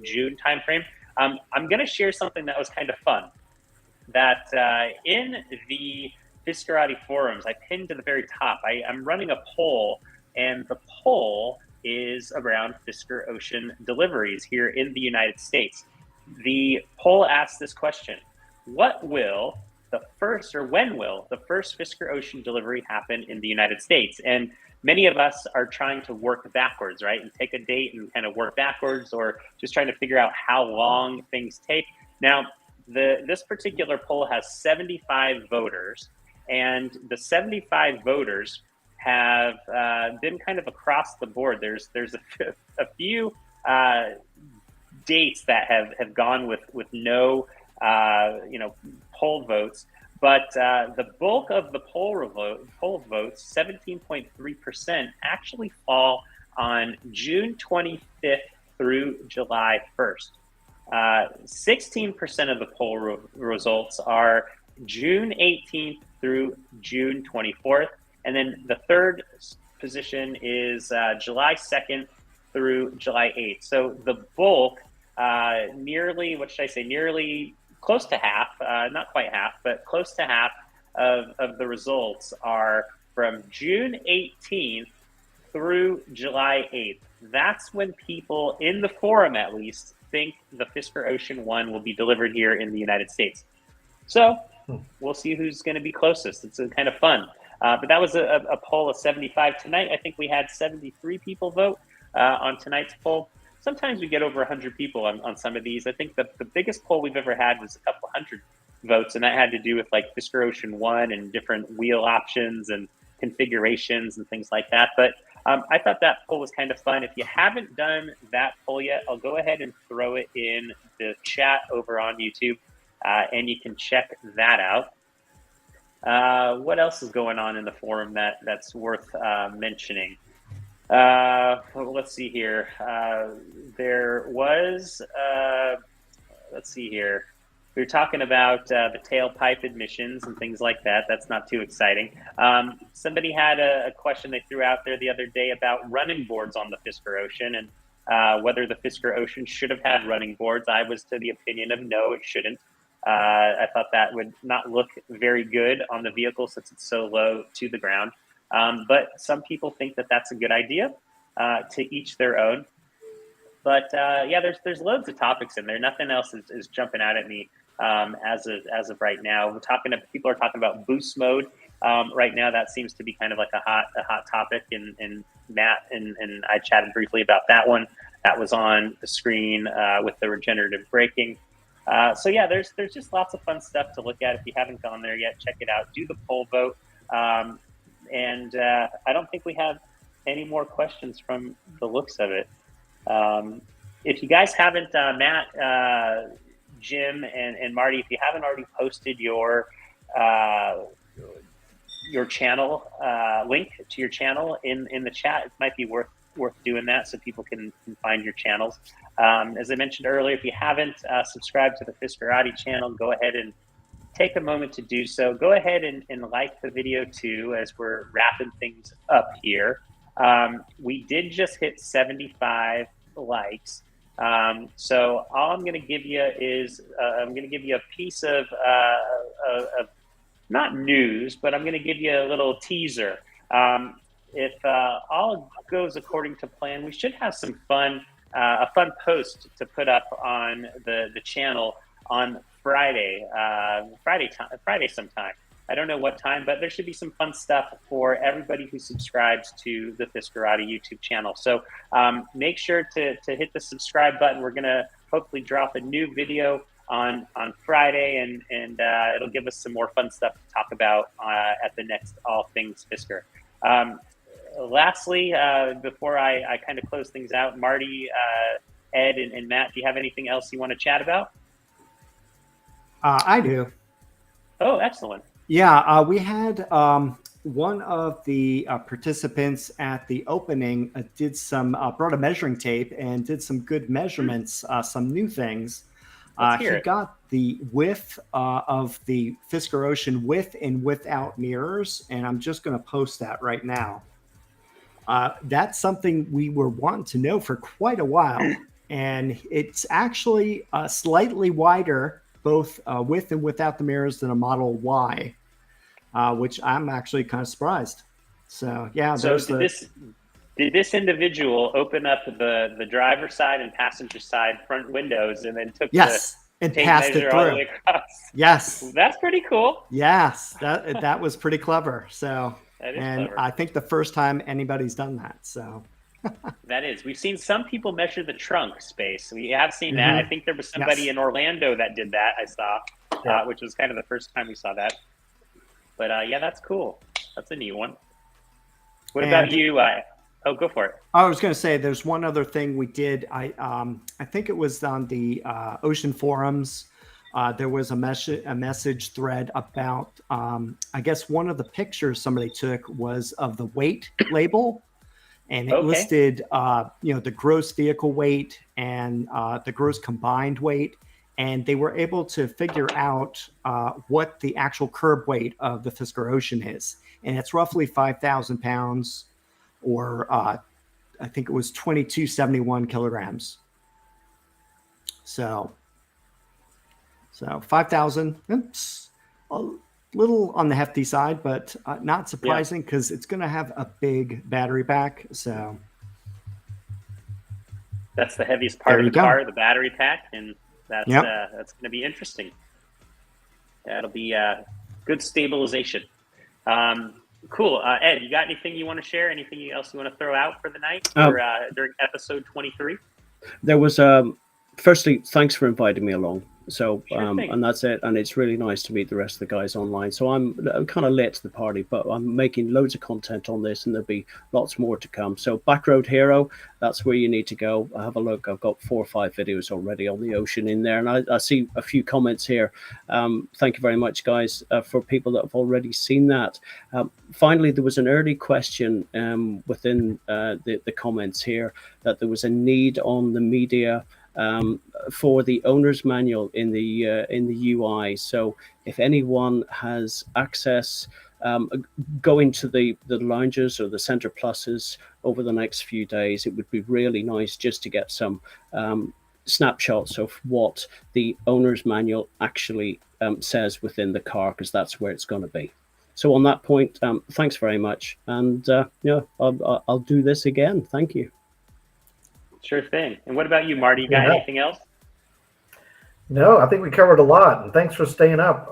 June timeframe. I'm going to share something that was kind of fun. That in the Fiskerati forums, I pinned to the very top. I'm running a poll, and the poll is around Fisker Ocean deliveries here in the United States. The poll asks this question: when will the first Fisker Ocean delivery happen in the United States? And many of us are trying to work backwards, right? And take a date and kind of work backwards, or just trying to figure out how long things take. Now, this particular poll has 75 voters, and the 75 voters have been kind of across the board. There's a few dates that have gone with no poll votes, but the bulk of the poll votes, 17.3%, actually fall on June 25th through July 1st. 16% of the poll results are June 18th through June 24th. And then the third position is July 2nd through July 8th. So the bulk, nearly close to half, not quite half, but close to half of the results are from June 18th through July 8th. That's when people in the forum, at least, think the Fisker Ocean 1 will be delivered here in the United States. So we'll see who's going to be closest. It's kind of fun. But that was a poll of 75 tonight. I think we had 73 people vote on tonight's poll. Sometimes we get over 100 people on some of these. I think the biggest poll we've ever had was a couple hundred votes, and that had to do with like Fisker Ocean 1 and different wheel options and configurations and things like that. But I thought that poll was kind of fun. If you haven't done that poll yet, I'll go ahead and throw it in the chat over on YouTube, and you can check that out. What else is going on in the forum that's worth mentioning? Well, let's see here. There was, let's see here. We were talking about the tailpipe emissions and things like that. That's not too exciting. Somebody had a question they threw out there the other day about running boards on the Fisker Ocean and whether the Fisker Ocean should have had running boards. I was to the opinion of no, it shouldn't. I thought that would not look very good on the vehicle since it's so low to the ground. But some people think that that's a good idea, to each their own. But yeah, there's loads of topics in there. Nothing else is jumping out at me as of right now. People are talking about boost mode right now. That seems to be kind of like a hot topic. And Matt and I chatted briefly about that one. That was on the screen with the regenerative braking. So yeah, there's just lots of fun stuff to look at. If you haven't gone there yet, check it out. Do the poll vote. And I don't think we have any more questions from the looks of it. If you guys haven't, Matt, Jim, and Marty, if you haven't already posted your channel link to your channel in the chat, it might be worth doing that so people can find your channels. As I mentioned earlier, if you haven't subscribed to the Fiskerati channel, go ahead and take a moment to do so. Go ahead and like the video too, as we're wrapping things up here. We did just hit 75 likes. So all I'm going to give you is I'm going to give you a piece of not news, but I'm going to give you a little teaser. If all goes according to plan, we should have some fun, a fun post to put up on the channel on Friday sometime. I don't know what time, but there should be some fun stuff for everybody who subscribes to the Fiskerati YouTube channel. So make sure to hit the subscribe button. We're going to hopefully drop a new video on Friday, and it'll give us some more fun stuff to talk about at the next All Things Fisker. Lastly, before I kind of close things out, Marty, Ed, and Matt, do you have anything else you want to chat about? I do. Oh, excellent. Yeah, we had one of the participants at the opening brought a measuring tape and did some good measurements, some new things. He got the width of the Fisker Ocean with and without mirrors, and I'm just going to post that right now. That's something we were wanting to know for quite a while, and it's actually slightly wider, both with and without the mirrors, than a Model Y, which I'm actually kind of surprised. So yeah. So did this individual open up the driver's side and passenger side front windows and then took and passed it through all the way across? Yes, that's pretty cool. Yes, that was pretty clever. So clever. I think the first time anybody's done that. So. That is. We've seen some people measure the trunk space. We have seen that. I think there was somebody in Orlando that did that, I saw, which was kind of the first time we saw that. But yeah, that's cool. That's a neat one. What about you? Go for it. I was going to say there's one other thing we did. I think it was on the Ocean forums. There was a message thread about, I guess one of the pictures somebody took was of the weight label. And it listed, the gross vehicle weight and the gross combined weight. And they were able to figure out what the actual curb weight of the Fisker Ocean is. And it's roughly 5,000 pounds or I think it was 2271 kilograms. So 5,000. It's a little on the hefty side, but not surprising because it's going to have a big battery pack. So that's the heaviest part of the car, the battery pack, and that's going to be interesting. That'll be good stabilization. Cool. Ed, you got anything you want to share? Anything else you want to throw out for the night or during episode 23? There was, firstly, thanks for inviting me along. So, Sure thing. and that's it. And it's really nice to meet the rest of the guys online. So I'm kind of late to the party, but I'm making loads of content on this and there'll be lots more to come. So Backroad Hero, that's where you need to go. Have a look. I've got 4 or 5 videos already on the ocean in there. And I see a few comments here. Thank you very much, guys, for people that have already seen that. Finally, there was an early question within the comments here that there was a need on the media for the owner's manual in the UI. So if anyone has access, go into the lounges or the Center Pluses over the next few days. It would be really nice just to get some snapshots of what the owner's manual actually says within the car, because that's where it's going to be. So on that point, thanks very much, and I'll do this again. Thank you. Sure thing. And what about you, Marty? You got anything else? No, I think we covered a lot, and thanks for staying up.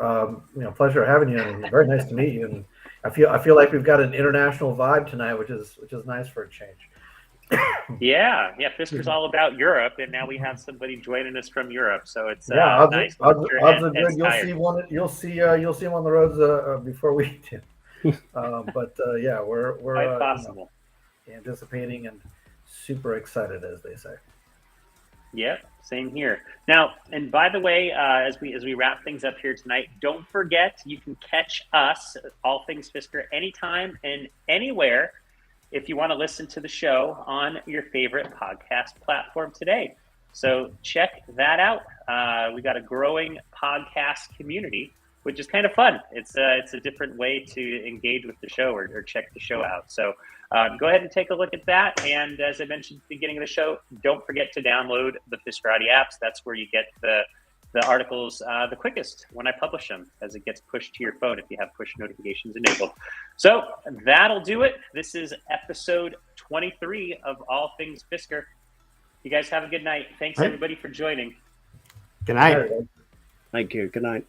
Pleasure having you, and very nice to meet you. And I feel like we've got an international vibe tonight, which is nice for a change. Yeah. Fisker's all about Europe, and now we have somebody joining us from Europe, so it's nice. Odds are good. You'll see him on the roads before we do. We're quite possible. Anticipating and super excited, as they say. Yeah, same here. Now, and by the way, as we wrap things up here tonight, don't forget you can catch us, All Things Fisker, anytime and anywhere if you want to listen to the show on your favorite podcast platform today. So check that out. We got a growing podcast community, which is kind of fun. It's a different way to engage with the show or check the show out. So go ahead and take a look at that. And as I mentioned at the beginning of the show, don't forget to download the Fiskerati apps. That's where you get the articles the quickest when I publish them, as it gets pushed to your phone if you have push notifications enabled. So that'll do it. This is episode 23 of All Things Fisker. You guys have a good night. Thanks, everybody, for joining. Good night. Thank you. Good night.